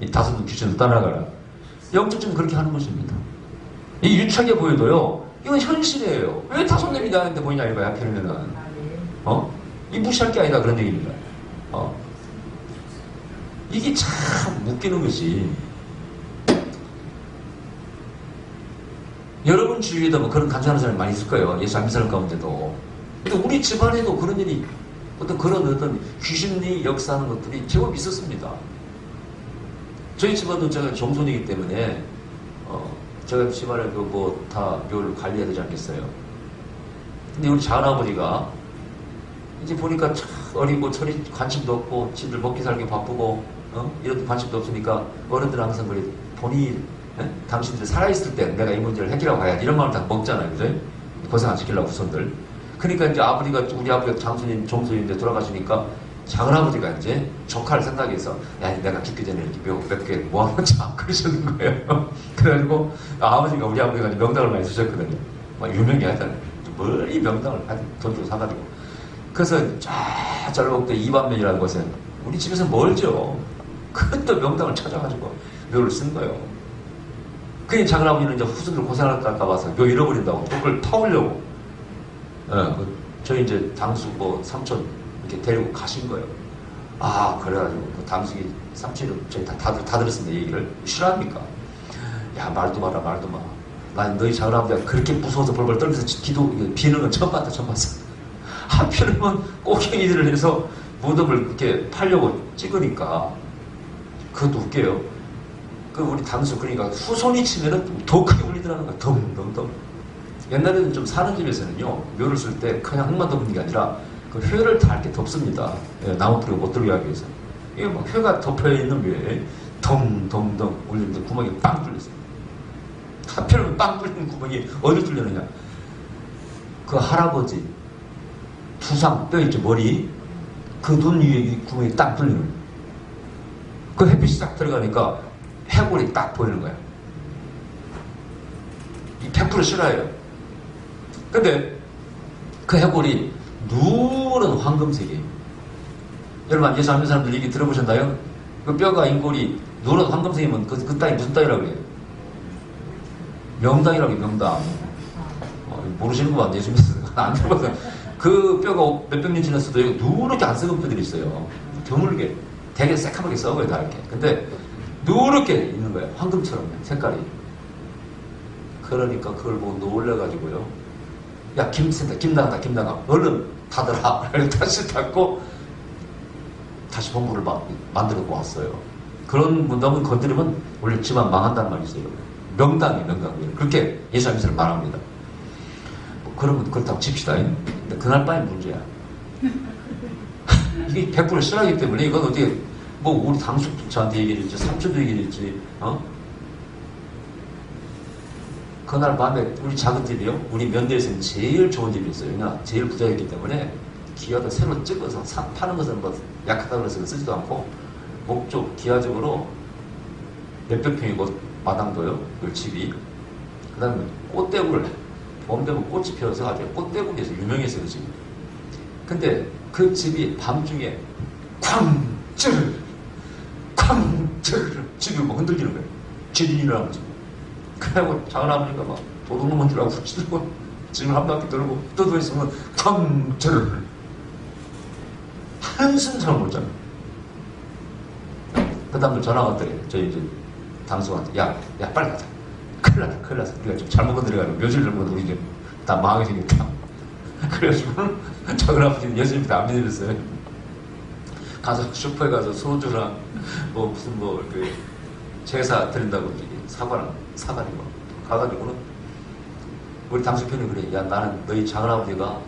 이 5놈 귀신을 떠나가라. 영적증은 그렇게 하는 것입니다. 이 유착해 보여도요, 이건 현실이에요. 왜 5놈이 나한테 보이냐 이거야, 하필이면은. 이 무시할 게 아니다, 그런 얘기입니다. 이게 참 웃기는 것이, 여러분 주위에도 뭐 그런 간주하는 사람이 많이 있을 거예요. 예수 안 믿는 사람 가운데도. 근데 우리 집안에도 그런 일이, 그런 귀신이 역사하는 것들이 제법 있었습니다. 저희 집안도 제가 정손이기 때문에, 제가 집안에 다 묘를 관리해야 되지 않겠어요. 근데 우리 작은아버지가 이제 보니까 참 어리고 철이 관심도 없고 지들 먹기 살기 바쁘고 이런 관심도 없으니까 어른들은 항상 그래, 본인이 당신들 살아있을 때 내가 이 문제를 해결하고 가야지 이런 마음을 다 먹잖아요. 그죠? 고생 안 시키려고 후손들. 그러니까 이제 우리 아버지가 장손인 종손인데 돌아가시니까 작은아버지가 이제 조카를 생각해서 야, 내가 죽기 전에 이렇게 몇 개 모아놓자 그러시는 거예요. 그래가지고 우리 아버지가 명당을 많이 쓰셨거든요. 막 유명히 하잖아요. 멀리 명당을 돈 주고 사가지고. 그래서 쩔먹도 이반면이라는 곳에 우리 집에서 멀죠. 그것도 명당을 찾아가지고 묘를 쓴 거예요. 그게 작은아버지는 이제 후손들 고생할까 봐서 묘 잃어버린다고 그걸 타오려고 저희 이제 당수 삼촌 이렇게 데리고 가신 거예요. 그래가지고 그 당숙이 삼촌이 저희 다 들었습니다. 얘기를. 싫어합니까? 야, 말도 마라. 난 너희 작은아버지가 그렇게 무서워서 벌벌 떨면서 비는 건 처음 봤어. 하필이면 꼬갱이들을 해서 무덤을 이렇게 팔려고 찍으니까. 그것도 웃겨요. 우리 당수, 그러니까 후손이 치면은 더 크게 울리더라는 거야. 덩덩덩. 옛날에는 좀 사는 집에서는요, 묘를 쓸 때 그냥 흙만 덮는 게 아니라 그 회를 다 이렇게 덮습니다. 나무 뿌리가 못 들어가기 위해서. 이게 막 회가 덮여있는 묘에 덩덩덩 울리는데 구멍이 빵 뚫렸어요. 하필이면 빵 뚫리는 구멍이 어디로 뚫리느냐. 그 할아버지 두상 뼈 있죠, 머리. 그 눈 위에 이 구멍이 딱 뚫리는 거예요. 그 햇빛이 딱 들어가니까 해골이 딱 보이는 거야. 100% 실화예요. 근데 그 해골이 누런 황금색이에요. 여러분, 예수 안 믿는 사람들 얘기 들어보셨나요? 그 뼈가 인골이 누런 황금색이면 그 땅이 무슨 땅이라고 그래요? 명당이라고 해요, 명당. 모르시는 거 같아요. 예수 믿는 안 들어봐서. 그 뼈가 몇백 년 지났어도 누렇게 안 썩은 뼈들이 있어요. 드물게. 되게 새카맣게 썩어요, 다 이렇게. 근데 누렇게 있는 거예요. 황금처럼 색깔이. 그러니까 그걸 보고 놀래가지고요. 야, 김 나간다. 얼른 닫아라. 다시 닫고 다시 본부를 만들고 왔어요. 그런 문담을 건드리면 원래 집안 망한다는 말이 있어요. 명당이. 그렇게 예수 믿는 사람 말합니다. 그러면 그렇다고 칩시다. 근데 그날 밤이 문제야. 이게 100% 실화이기 때문에 이건 어떻게 뭐 우리 당숙도 저한테 얘기했지, 삼촌도 얘기했지, 그날 밤에 우리 작은 집이요, 우리 면대에서는 제일 좋은 집이었어요. 그냥 제일 부자였기 때문에 기와도 새로 찍어서 파는 것은 뭐 약하다고 해서 쓰지도 않고 목적 기하적으로 몇백 평이고 마당도요, 그 집이. 그 다음에 꽃대구를 봄 되면 꽃이 피어서 아주 꽃대국에서 유명했어요, 그 집이. 근데 그 집이 밤중에 쾅! 집이 막 흔들리는 거예요. 지진이라는 거지. 그래고 작은 아버지가 막 도둑놈인 줄 알고 후치고 집을 한 바퀴 돌고 또 누워있으면 쾅! 한숨 잘 못 자요. 그 다음날 전화가 왔더래요. 저희 이제 당수한테 야 빨리 가자. 큰일 났어. 우리가 좀 잘못 건드려가지고 묘지를 잘못 우리 이제 다 망하게 생겼다. 그래가지고 작은 아버지는 예수님한테 안 믿으셨어요. 가서 슈퍼에 가서 소주랑 뭐 무슨 그 제사 드린다고 사과랑 사다리 뭐 가가지고는 우리 당수편이 그래. 야, 나는 너희 작은 아버지가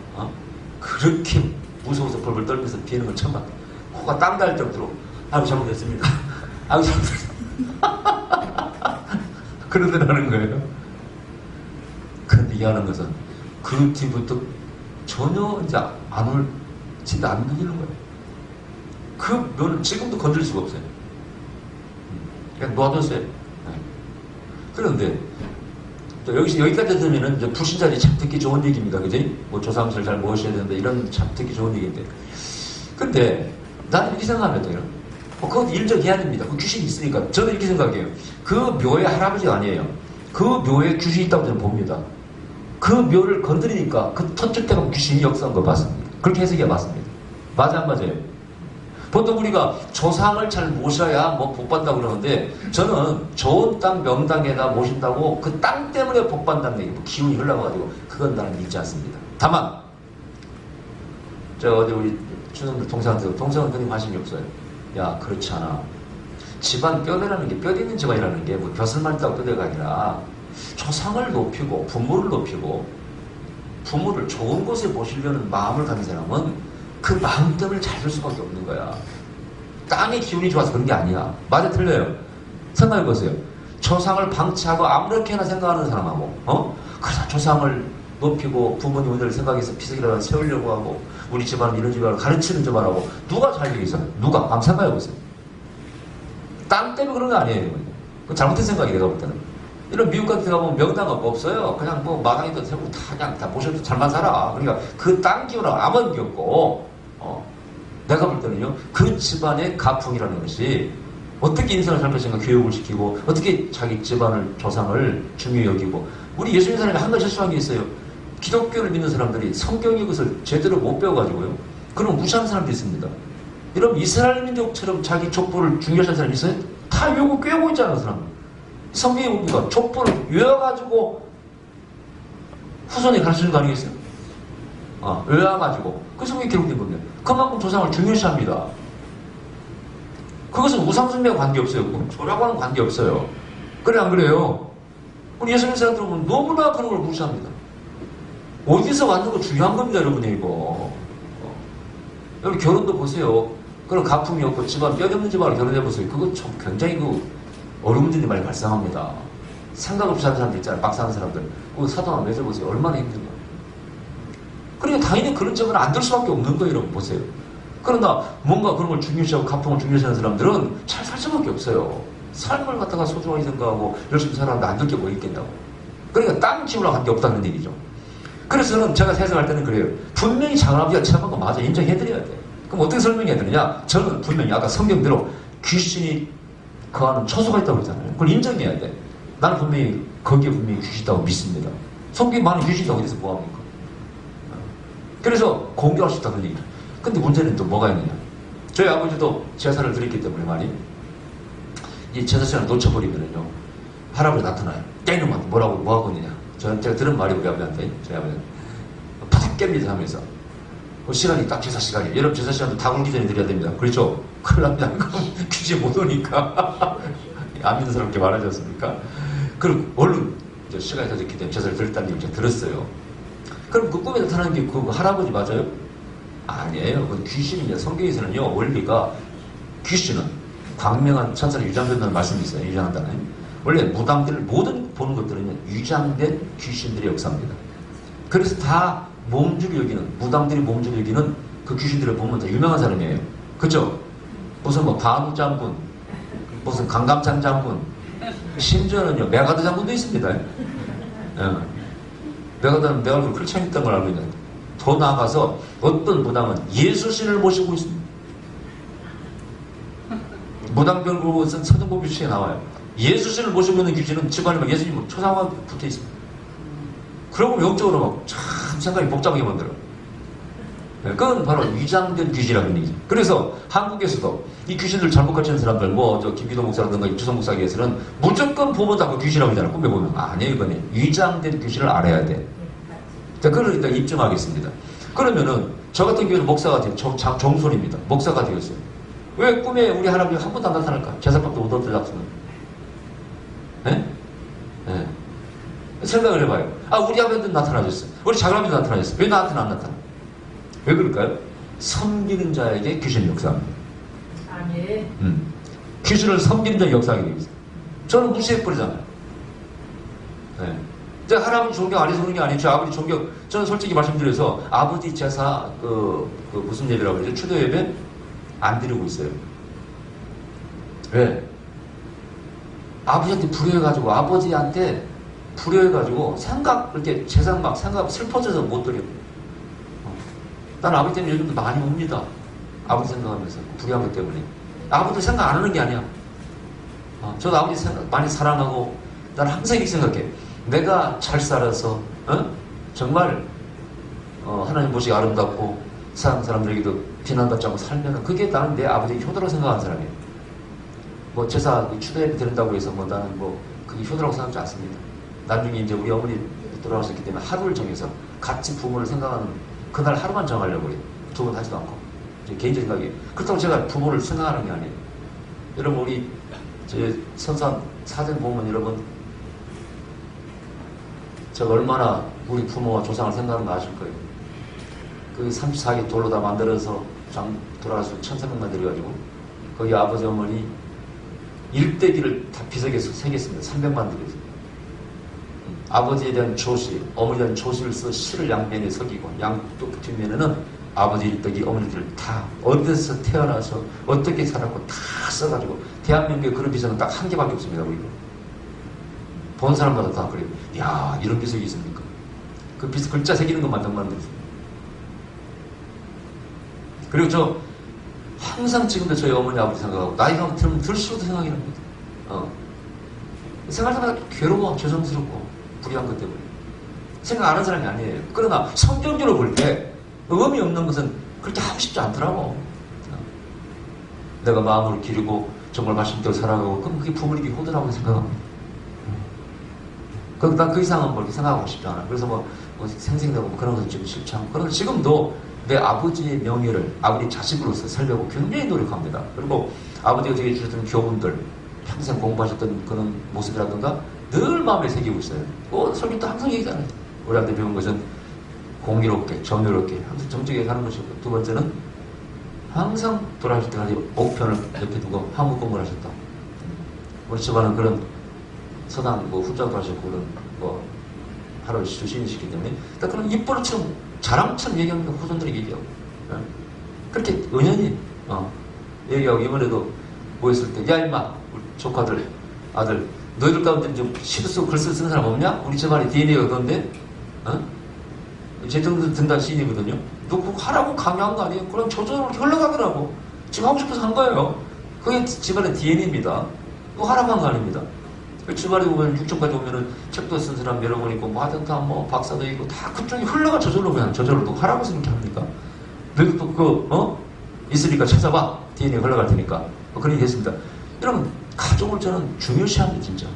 그렇게 무서워서 벌벌 떨면서 비는 걸 처음 봤다. 코가 땀 날 정도로 아버지 잘못했습니다. 아버지 잘못했습니다. 그러더라는 거예요. 그런데 이해하는 것은 그 뒤부터 전혀 이제 집에 안 들리는 거예요. 그 묘는 지금도 건들 수가 없어요. 그냥 놔뒀어요. 그런데 또 여기까지 들으면은 이제 불신자들이 참 듣기 좋은 얘기입니다. 그지? 뭐 조상들 잘 모셔야 되는데 이런 참 듣기 좋은 얘기인데. 근데 나는 이렇게 생각합니다. 그건 일적 해안입니다. 그 귀신이 있으니까. 저는 이렇게 생각해요. 그 묘의 할아버지가 아니에요. 그 묘에 귀신이 있다고 저는 봅니다. 그 묘를 건드리니까 그 터질 때가 귀신이 역사한 거 맞습니다. 그렇게 해석이 맞습니다. 맞아 안 맞아요? 보통 우리가 조상을 잘 모셔야 뭐 복받는다고 그러는데 저는 좋은 땅 명당에다 모신다고 그 땅 때문에 복받는다는 얘기, 뭐 기운이 흘러가가지고 그건 나는 믿지 않습니다. 다만 저 어디 우리 추성들 동생은 그런 관심이 없어요. 야, 그렇지 않아. 집안 뼈대라는 게 뼈대 있는 집안이라는 게 뭐 벼슬만 있다고 뼈대가 아니라 조상을 높이고 부모를 높이고 부모를 좋은 곳에 모시려는 마음을 가진 사람은 그 마음 때문에 잘 될 수밖에 없는 거야. 땅의 기운이 좋아서 그런 게 아니야. 맞아, 틀려요? 생각해보세요. 조상을 방치하고 아무렇게나 생각하는 사람하고 그래서 조상을 높이고 부모님 은혜를 생각해서 비석이라도 세우려고 하고 우리 집안은 이런 집안을 가르치는 집안하고 누가 잘 되겠어? 누가? 한번 생각해보세요. 땅 때문에 그런 거 아니에요. 그 잘못된 생각이 내가 볼 때는. 이런 미국 같은 데 가보면 명당 없어요. 그냥 뭐 마당에도 세우고 그냥 다 모셔도 잘만 살아. 그러니까 그 땅 기운은 아무런 게 없고 내가 볼 때는요, 그 집안의 가풍이라는 것이 어떻게 인생을 살 것인가 교육을 시키고 어떻게 자기 집안을 조상을 중요히 여기고 우리 예수 믿는 사람이 한 가지 실수한 게 있어요. 기독교를 믿는 사람들이 성경의 것을 제대로 못 배워가지고요. 그럼 무시하는 사람도 있습니다. 여러분 이스라엘 민족처럼 자기 족보를 중요시하는 사람이 있어요? 다 외우고 꿰고 있잖아요. 그 사람은. 성경에 보니까 족보를 외워가지고 후손에 가르치는 거 아니겠어요? 외워가지고 그 성경에 기록된 겁니다. 그만큼 조상을 중요시합니다. 그것은 우상숭배와 관계없어요. 조라고는 관계없어요. 그래 안 그래요? 우리 예수 믿는 사람들은 보면 너무나 그런 걸 무시합니다. 어디서 왔는 거 중요한 겁니다. 여러분이 이거. 여러분 결혼도 보세요. 그런 가풍이 없고 집안 뼈 없는 집안을 결혼해보세요. 그거 참 굉장히 어려운 문제들이 많이 발생합니다. 생각 없이 사는 사람들 있잖아요. 막 사는 사람들. 그 사도나 맺어보세요. 얼마나 힘든가. 그러니까 당연히 그런 점은 안 될 수밖에 없는 거예요. 여러분 보세요. 그러나 뭔가 그런 걸 중요시하고 가풍을 중요시하는 사람들은 잘 살 수밖에 없어요. 삶을 갖다가 소중하게 생각하고 열심히 살아는데 안 될 게 뭐 있겠냐고. 그러니까 땅 지우려고 한 게 없다는 얘기죠. 그래서 저는 제가 해석할 때는 그래요. 분명히 작은아버지가 체험한 거 맞아. 인정해드려야 돼. 그럼 어떻게 설명해야 되느냐? 저는 분명히 아까 성경대로 귀신이 거하는 처소가 있다고 했잖아요. 그걸 인정해야 돼. 나는 분명히 거기에 분명히 귀신이 있다고 믿습니다. 성경에 많은 귀신이 있다고 어디서 뭐합니까? 그래서 공격할 수 있다는 얘기죠. 근데 문제는 또 뭐가 있느냐? 저희 아버지도 제사를 드렸기 때문에 말이 이 제사 시간을 놓쳐버리면은요 할아버지 나타나요. 깨이놈한테 뭐 하고 있느냐? 제가 들은 말이 우리 아버지한테 저희 아버지는 팍 깹니다 하면서 그 시간이 딱 제사 시간이에요. 여러분 제사 시간도 다 굴기 전에 드려야 됩니다. 그렇죠? 큰일 납니다. 그럼 귀신 못 오니까 안 믿는 사람께 말하지 않습니까? 그럼 얼른 시간이 다 됐기 때문에 제사를 드렸다는 얘기를 제가 들었어요. 그럼 그 꿈에 나타나는 게 그 할아버지 맞아요? 아니에요. 그건 귀신입니다. 성경에서는요 원리가 귀신은 광명한 천사를 유장된다는 말씀이 있어요. 유장한다는. 원래 무당들 모든 보는 것들은 위장된 귀신들의 역사입니다. 그래서 다 몸주리 여기는 무당들이 몸주리 여기는 그 귀신들을 보면 다 유명한 사람이에요. 그죠? 무슨 뭐 반우 장군, 무슨 강감찬 장군, 심지어는요 메가드 장군도 있습니다. 예. 메가드는 내 얼굴 클창 있다는 걸 알고 있는데 더 나아가서 어떤 무당은 예수신을 모시고 있습니다. 무당별 곳은 서등보비 시에 나와요. 예수신을 모시고 있는 귀신은 집안에 막 예수님 초상화가 붙어 있습니다. 그러고 영적으로 막 참 생각이 복잡하게 만들어요. 네, 그건 바로 위장된 귀신이라는 얘기죠. 그래서 한국에서도 이 귀신들 잘못 가르치는 사람들, 뭐, 김기도 목사라든가 임주성 목사에게서는 무조건 보면 다 그 귀신이라고 하잖아요. 꿈에 보면. 아니에요, 이거는. 위장된 귀신을 알아야 돼. 자, 그걸 일단 입증하겠습니다. 그러면은, 저 같은 경우는 목사가 돼요. 정솔입니다. 목사가 되었어요. 왜 꿈에 우리 할아버지 한 번도 안 나타날까? 제사밥도 못 얻을 잡수는. 예? 예. 생각을 해봐요. 아, 우리 아버지도 나타나셨어요. 우리 작은아버지도 나타나셨어요. 왜 나한테는 안 나타나? 왜 그럴까요? 섬기는 자에게 귀신이 역사합니다. 아멘. 귀신을 섬기는 자에게 역사하게 되어 있어요. 저는 무시해버리잖아요. 네. 제가 할아버지 존경 안 해서 그런 게 아니죠. 아버지 존경, 저는 솔직히 말씀드려서 아버지 제사, 무슨 예배라고 그러죠? 추도 예배? 안 드리고 있어요. 왜? 아버지한테 불효해가지고, 아버지한테 불효해가지고, 이렇게 재산 막 슬퍼져서 못 드려. 난 아버지 때문에 요즘도 많이 옵니다. 아버지 생각하면서. 불효한 것 때문에. 아버지 생각 안 하는 게 아니야. 저도 아버지 많이 사랑하고, 난 항상 이렇게 생각해. 내가 잘 살아서, 정말, 하나님 보시기 아름답고, 사는 사람들에게도 비난받지 않고 살면은, 그게 나는 내 아버지의 효도라고 생각하는 사람이에요. 뭐, 제사, 추도예배 드린다고 해서 뭐, 나는 뭐, 그게 효도라고 생각하지 않습니다. 나중에 이제 우리 어머니 돌아가셨기 때문에 하루를 정해서 같이 부모를 생각하는, 그날 하루만 정하려고 해요. 두 번 하지도 않고. 개인적인 생각이에요. 그렇다고 제가 부모를 생각하는 게 아니에요. 여러분, 우리, 선산 사진 보면 여러분, 제가 얼마나 우리 부모와 조상을 생각하는 거 아실 거예요. 그 34개 돌로 다 만들어서 돌아가서 1,300만 드려가지고 거기 아버지 어머니 일대기를 다 비석에서 새겼습니다. 300만 드렸어요. 아버지에 대한 조시, 어머니에 대한 조시를 써 시를 양면에 새기고 양쪽 뒷면에는 아버지 일대기, 어머니들 다 어디서 태어나서 어떻게 살았고 다 써가지고 대한민국에 그런 비석은 딱 한 개밖에 없습니다. 우리가. 본 사람마다 다 그래요. 야, 이런 비석이 있습니까? 그 비석 글자 새기는 것만 딱 만들었어요. 그리고 저 항상 지금도 저희 어머니 아버지 생각하고 나이가 들면 들수록 생각이 납니다. 생각할 때마다 괴로워, 죄송스럽고 불의한 것 때문에 생각 안 하는 사람이 아니에요. 그러나 성경적으로 볼 때 의미 없는 것은 그렇게 하고 싶지 않더라고. 내가 마음을 기르고 정말 말씀대로 살아가고 그럼 그게 부모님이 호도라고 생각합니다. 난 그 이상은 뭐 이렇게 생각하고 싶지 않아. 그래서 뭐 생생되고 뭐 그런 것은 좀 싫지 않고. 그러나 지금도 내 아버지의 명예를 아버지 자식으로서 살려고 굉장히 노력합니다. 그리고 아버지가 저에게 주셨던 교훈들, 평생 공부하셨던 그런 모습이라든가 늘 마음에 새기고 있어요. 설교도 항상 얘기잖아요. 우리한테 배운 것은 공의롭게, 정의롭게, 항상 정직하게 사는 것이고, 두 번째는 항상 돌아가실 때까지 옥편을 옆에 두고 한국 공부를 하셨다. 우리 집안은 그런 서당 뭐 후자도 하셨고 그런 뭐 할아버지 출신이시기 때문에 그런 입버릇처럼 자랑처럼 얘기하는 후손들에게 얘기하고 그렇게 은연히 얘기하고 이번에도 모였을 때 야 임마 우리 조카들 아들 너희들 가운데 좀 시도 쓰고 글 쓰는 사람 없냐? 우리 집안에 DNA가 그런데 제 정도 든다 시인이거든요. 너 그거 하라고 강요한 거 아니에요? 그럼 저절로 흘러가더라고. 지금 하고 싶어서 한 거예요. 그게 집안의 DNA입니다. 그거 하라고 한 거 아닙니다. 주말에 오면 육종까지 오면은 책도 쓴 사람 여러 번 있고 뭐 하여튼 뭐 박사도 있고 다 그쪽이 흘러가 저절로 그냥 저절로 또 하라고 쓰는 게 합니까? 너희도 또 있으니까 찾아봐. DNA 흘러갈 테니까. 그런 얘기 했습니다. 여러분 가족을 저는 중요시합니다 진짜.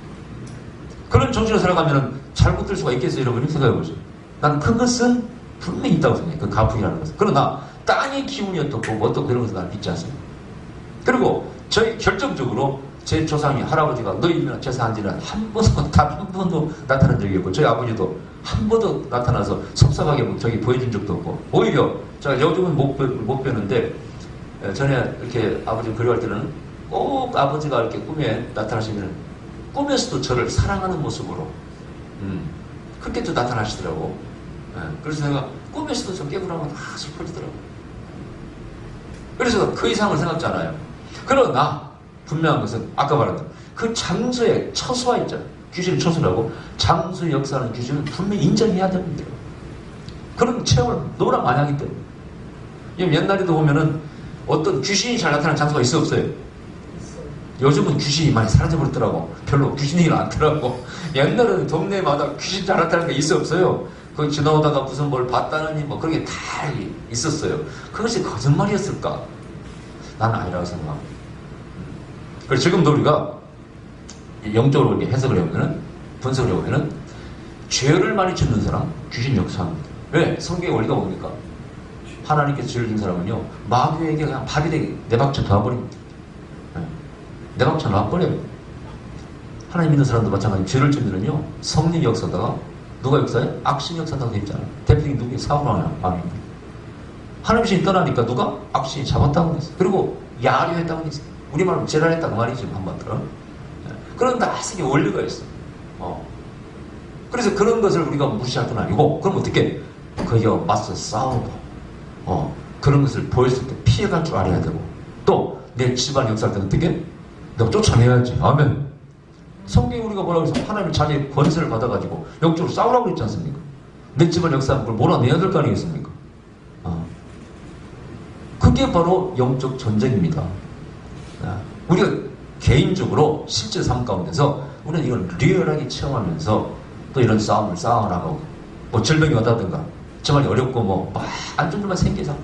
그런 정신으로 살아가면은 잘못될 수가 있겠어요 여러분이 생각해보죠. 난 큰 것은 분명히 있다고 생각해요. 그 가풍이라는 것은. 그러나 땅의 기운이 어떻고 뭐 어떻고 그런 것은 난 믿지 않습니다. 그리고 저희 결정적으로 제 조상이 할아버지가 너희는 제사한 지는 한 번도 나타난 적이 없고 저희 아버지도 한 번도 나타나서 섭섭하게 저기 보여준 적도 없고 오히려 제가 요즘은 못 뵈는데 전에 이렇게 아버지 그리워할 때는 꼭 아버지가 이렇게 꿈에 나타나시면 꿈에서도 저를 사랑하는 모습으로 그렇게 또 나타나시더라고. 그래서 내가 꿈에서도 저 깨고 나면 다 슬퍼지더라고. 그래서 그 이상을 생각지 않아요. 그러나 분명한 것은 아까 말했던 그 장소의 처수화 있잖아요. 귀신의 처수라고 장소의 역사하는 귀신을 분명히 인정해야 됩니다. 그런 체험을 너무나 많이 하기 때문에. 옛날에도 보면은 어떤 귀신이 잘 나타나는 장소가 있어 없어요? 요즘은 귀신이 많이 사라져버렸더라고. 별로 귀신 얘기를 안 하더라고. 옛날에는 동네마다 귀신 잘 나타나는 게 있어 없어요? 거기 지나오다가 무슨 뭘 봤다느니 뭐 그런 게 다 있었어요. 그것이 거짓말이었을까? 나는 아니라고 생각합니다. 그래서 지금도 우리가 영적으로 이렇게 해석을 해보면은, 분석을 해보면은, 죄를 많이 짓는 사람, 귀신 역사합니다. 왜? 성경의 원리가 뭡니까? 하나님께서 죄를 짓는 사람은요, 마귀에게 그냥 밥이 되게 내박쳐 놔버립니다. 내박쳐 놔버려요. 하나님 믿는 사람도 마찬가지로 죄를 짓면은요, 성령 역사다가, 누가 역사해? 악신 역사다가 되어 있잖아요. 대표적인 누구예요? 사울왕이야. 하나님 신이 떠나니까 누가? 악신이 잡았다고 했어요. 그리고 야려했다고 했어요. 우리말로 재랄했다고 말이죠, 한마디로. 그런 나색의 원리가 있어. 그래서 그런 것을 우리가 무시할 건 아니고, 그럼 어떻게? 거기와 맞서 싸우고, 그런 것을 보였을 때 피해갈 줄 알아야 되고, 또 내 집안 역사할 때는 어떻게? 내가 쫓아내야지. 아멘. 성경에 우리가 뭐라고 해서 하나님의 자녀의 권세를 받아가지고 영적으로 싸우라고 했지 않습니까? 내 집안 역사하는 걸 몰아내야 될 거 아니겠습니까? 그게 바로 영적 전쟁입니다. 우리가 개인적으로 실제 삶 가운데서 우리는 이걸 리얼하게 체험하면서 또 이런 싸움을 쌓아나가고 뭐 질병이 왔다든가 정말 어렵고 뭐 안정들만 생기자고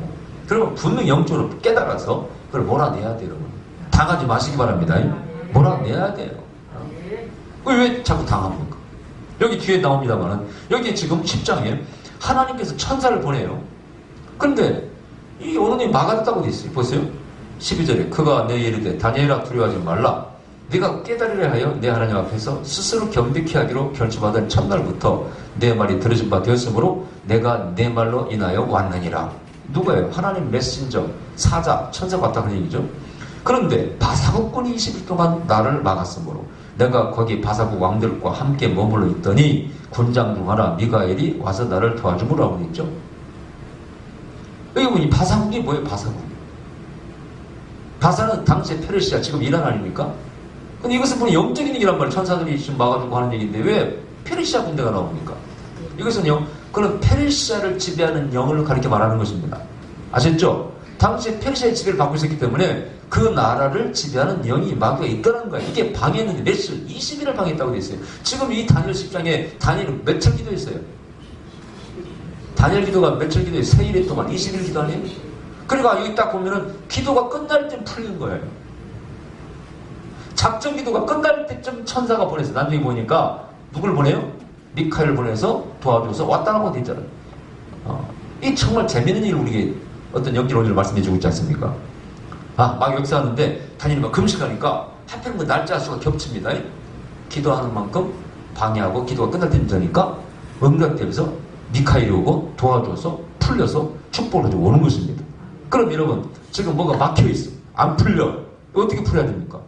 그러면 분명히 영적으로 깨달아서 그걸 몰아내야 돼요. 여러분. 당하지 마시기 바랍니다. 몰아내야 돼요. 왜 자꾸 당합니까? 여기 뒤에 나옵니다만은 여기 지금 10장에 하나님께서 천사를 보내요. 그런데 이 언어이 막아졌다고 되어 있어요. 보세요. 12절에 그가 내 이르되 다니엘아 두려워하지 말라. 네가 깨달으려 하여 내 하나님 앞에서 스스로 겸비케 하기로 결정받은 첫날부터 내 말이 들어진 바 되었으므로 내가 내 말로 인하여 왔느니라. 누가요? 하나님 메신저, 사자, 천사 같다 그런 얘기죠. 그런데 바사국군이 20일 동안 나를 막았으므로 내가 거기 바사국 왕들과 함께 머물러 있더니 군장 중 하나 미가엘이 와서 나를 도와주므로 하고 있죠. 여기 보니 바사국이 뭐예요? 바사국. 바사는 당시에 페르시아, 지금 이란 아닙니까? 근데 이것은 분이 영적인 얘기란 말이에요. 천사들이 지금 막아주고 하는 얘기인데 왜 페르시아 군대가 나옵니까? 이것은요, 그런 페르시아를 지배하는 영을 가리켜 말하는 것입니다. 아셨죠? 당시에 페르시아의 지배를 받고 있었기 때문에 그 나라를 지배하는 영이 마귀가 있다는 거예요. 이게 방해했는데 며칠? 20일을 방해했다고 되어 있어요. 지금 이 다니엘 10장에 다니엘은 며칠 기도했어요? 다니엘 기도가 며칠 기도했어요? 3일 동안 20일 기도 아니에요? 그러니까 여기 딱 보면은 기도가 끝날 때 풀리는 거예요. 작전 기도가 끝날 때쯤 천사가 보내서 나중에 보니까 누굴 보내요? 미카엘을 보내서 도와줘서 왔다는 거 있잖아요. 이 정말 재밌는 일을 우리에게 어떤 영적 원리를 말씀해주고 있지 않습니까? 막 역사하는데 다니엘이 금식하니까 하필 그 날짜 수가 겹칩니다. 기도하는 만큼 방해하고 기도가 끝날 때쯤 되니까 응답되면서 미카엘이 오고 도와줘서 풀려서 축복을 가지고 오는 것입니다. 그럼 여러분 지금 뭐가 막혀있어. 안 풀려. 어떻게 풀어야 됩니까?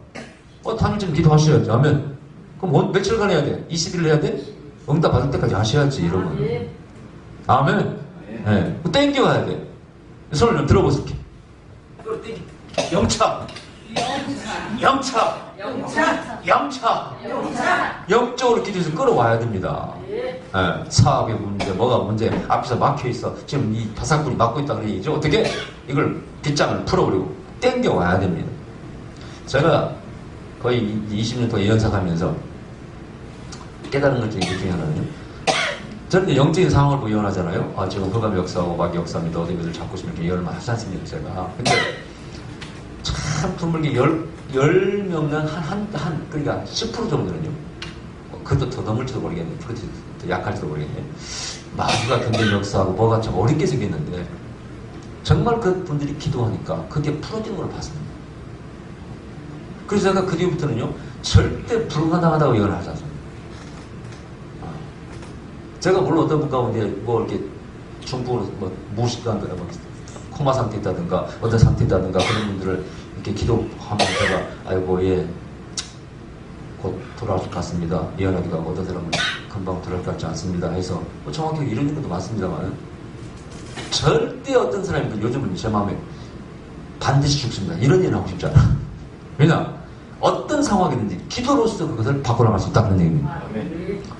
다니엘 좀 기도하셔야죠. 하면 그럼 며칠간 해야 돼? 20일 해야 돼? 응답 받을 때까지 하셔야지, 여러분. 아멘. 네. 땡겨가야 돼. 손을 좀 들어보세요. 영차. 영적으로 기도해서 끌어와야 됩니다. 네. 사업의 문제, 뭐가 문제, 앞에서 막혀있어. 지금 이 바삭불이 막고 있다 그러니 이제 어떻게 이걸 빗장을 풀어버리고 땡겨와야 됩니다. 제가 거의 20년 동안 예언사하면서 깨달은 것 중에 하나는요. 저는 영적인 상황을 보고 예언하잖아요. 아, 지금 흑암 역사하고 막 역사입니다. 어디 몇을 잡고 싶으면 이렇게 예언을 하지 않습니까, 제가. 근데 참 드물게 10명은 그러니까 10% 정도는요. 그것도 더 넘을지도 모르겠네. 더 약할지도 모르겠네. 마귀가 견딜 역사하고 뭐가 참 어렵게 생겼는데 정말 그 분들이 기도하니까 그게 풀어지는 걸 봤습니다. 그래서 제가 그 뒤부터는요. 절대 불가능하다고 예언을 하지 않습니다. 제가 물론 어떤 분 가운데 뭐 이렇게 중풍으로 뭐 무식한다든가 뭐 코마 상태 있다든가 어떤 상태 있다든가 그런 분들을 이렇게 기도하면 제가 아이고 예 곧 돌아올 것 같습니다. 예언하기도 하고 어떤 사람은 금방 돌아올 것 같지 않습니다. 해서 뭐 정확히 이런 것도 많습니다만 절대 어떤 사람이 요즘은 제 마음에 반드시 죽습니다. 이런 예언 하고 싶지 않아. 왜냐? 어떤 상황이든지 기도로서 그것을 바꿔나갈 수 있다는 얘기입니다.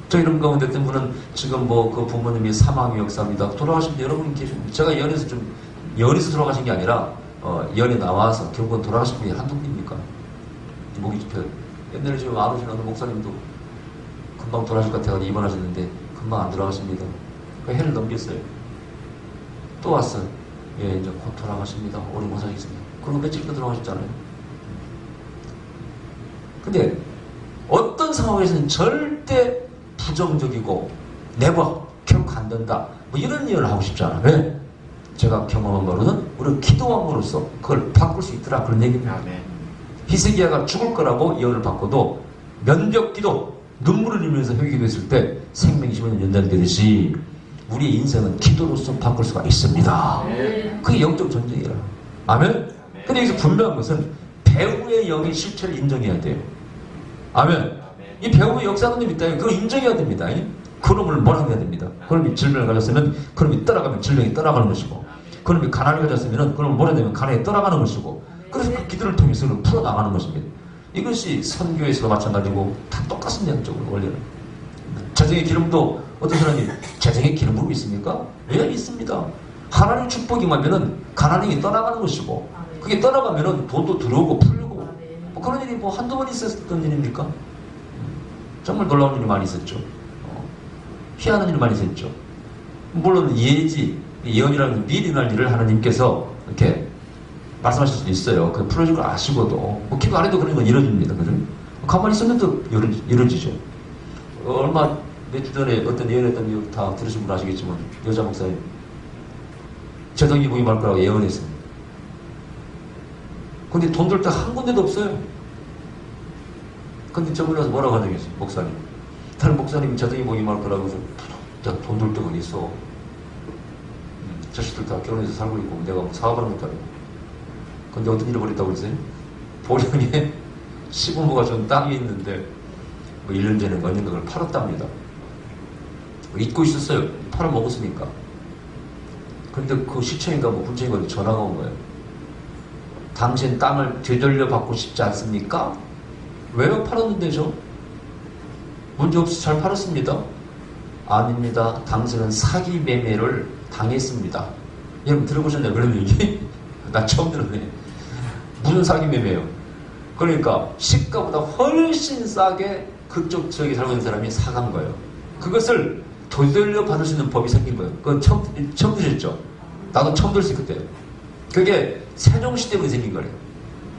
저 이런 가운데 어떤 분은 지금 뭐 그 부모님이 사망의 역사입니다. 돌아가신 분 여러분 계십니다. 제가 연에서 돌아가신 게 아니라 연에 나와서 결국은 돌아가신 분이 한두 분입니까? 목이 짚혀요. 옛날에 지금 안 오신 어느 목사님도 금방 돌아가실 것 같아서 입원하셨는데 금방 안 돌아가십니다. 그 해를 넘겼어요. 또 왔어요. 예, 이제 곧 돌아가십니다. 오래 못 사시겠습니다. 그리고 며칠 더 돌아가셨잖아요. 근데 어떤 상황에서는 절대 부정적이고 내가 결국 안 된다. 뭐 이런 예언을 하고 싶지 않아. 왜? 제가 경험한 바로는 우리 기도함으로써 그걸 바꿀 수 있더라. 그런 얘기입니다. 히스기야가 죽을 거라고 예언을 받고도 면벽기도 눈물을 흘리면서 회개했을 때 생명이 15년 연장되듯이 우리의 인생은 기도로서 바꿀 수가 있습니다. 그게 영적 전쟁이라. 아멘? 근데 여기서 분명한 것은 배우의 영의 실체를 인정해야 돼요. 아멘? 이 배우의 역사는 있다. 그걸 인정해야 됩니다. 그놈을 몰아내야 됩니다. 그놈이 질병을 가졌으면 그놈이 떠나가면 질병이 떠나가는 것이고 그놈이 가난을 가졌으면 그놈을 몰아내면 가난이 떠나가는 것이고 그래서 그 기도를 통해서 그걸 풀어나가는 것입니다. 이것이 선교에서도 마찬가지고 다 똑같습니다. 양쪽으로 원래는. 재정의 기름도 어떤 사람이 재정의 기름 부르고 있습니까? 왜 있습니다. 하나님 축복이 오면은 가난이 떠나가는 것이고 그게 떠나가면은 돈도 들어오고 풀리고 뭐 그런 일이 뭐 한두 번 있었던 일입니까? 정말 놀라운 일이 많이 있었죠. 희한한 일이 많이 있었죠. 물론 예언이라는 미리 날 일을 하나님께서 이렇게 말씀하실 수도 있어요. 그 풀어질 걸 아시고도 뭐 기도 안 해도 그런 건 이루어집니다. 그죠? 가만히 있었는데도 이루어지죠. 얼마 몇 주 전에 어떤 예언했던 이유 다 들으신 분 아시겠지만 여자 목사님 재정이 부임할 거라고 예언했습니다. 근데 돈 들 때 한 군데도 없어요. 근데 저번에 와서 뭐라고 하냐고 했어요. 목사님. 다른 목사님이 재정이 부임할 거라고 해서 야, 돈 들 데가 어디 있어. 자식들 다 결혼해서 살고 있고 내가 뭐 사업을 못하고. 근데 어떤 일을 벌였다고 그랬어요? 보령에 시부모가 준 땅이 있는데 뭐 1년 전에 어딘가 그걸 팔았답니다. 잊고 있었어요. 팔아먹었으니까. 근데 그 시청인가 뭐 군청인가 전화가 온 거예요. 당신 땅을 되돌려 받고 싶지 않습니까? 왜요? 팔았는데죠? 문제없이 잘 팔았습니다. 아닙니다. 당신은 사기 매매를 당했습니다. 여러분 들어보셨나요? 그런 얘기? 나 처음 들었네. 무슨 사기 매매예요? 그러니까 시가보다 훨씬 싸게 그쪽 지역에 살고 있는 사람이 사간 거예요. 그것을 되돌려 받을 수 있는 법이 생긴 거예요. 그건 처음 들으셨죠? 나도 처음 들었어요 그때. 그게 세종시 때문에 생긴 거예요.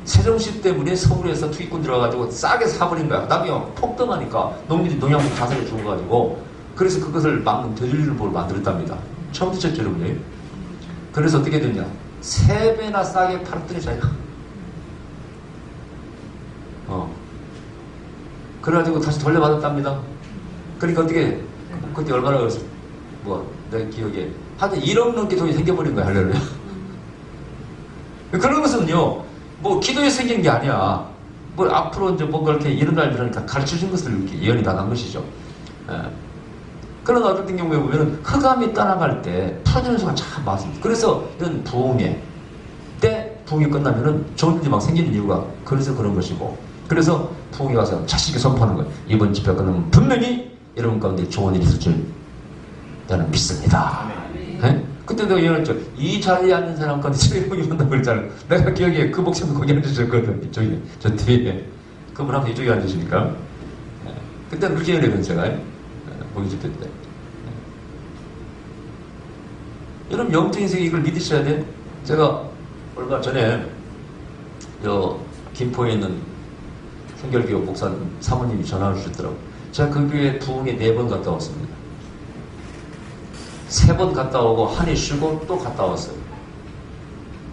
세종시 때문에 서울에서 투기꾼 들어가가지고 싸게 사버린 거야. 나중에 폭등하니까 농민들이 농약물 가사를 주어가지고 그래서 그것을 막는 되돌리는 법을 만들었답니다. 처음 듣셨죠 여러분이? 그래서 어떻게 됐냐? 3배나 싸게 팔았더니 자기가 그래가지고 다시 돌려받았답니다. 그러니까 어떻게 그때 얼마나 그랬어? 뭐 내 기억에 하여튼 1억 넘게 돈이 생겨버린 거야. 할렐루야. 그런 것은요 뭐 기도에 생긴 게 아니야. 뭐 앞으로 이제 뭔가 이렇게 일어날 일이니까 가르쳐 준 것을 이렇게 예언이 다 난 것이죠. 예. 그러나 어떤 경우에 보면은 흑암이 떠나갈 때 풀어지는 수가 참 많습니다. 그래서 이런 부흥회 때 부흥이 끝나면은 좋은 일이 막 생기는 이유가 그래서 그런 것이고, 그래서 부흥회 가서 자식이 선포하는 거예요. 이번 집회 끝나면 분명히 여러분 가운데 좋은 일이 있을 줄 나는 믿습니다. 네? 그때 내가 예언했죠. 이 자리에 앉은 사람 가운데 주님이 온다고 그랬잖아요. 내가 기억에 그 목사님 거기 앉으셨거든. 이쪽에, 저 뒤에. 그분 한번 이쪽에 앉으시니까. 네. 그때는 그렇게 예언했거든요, 제가. 보기 집회 때. 네. 여러분, 영적인 세계 이걸 믿으셔야 돼요. 제가 얼마 전에, 김포에 있는 성결교회 목사님, 사모님이 전화를 주셨더라고요. 제가 그 교회에 부흥에 4번 갔다 왔습니다. 3번 갔다 오고 한 해 쉬고 또 갔다 왔어요.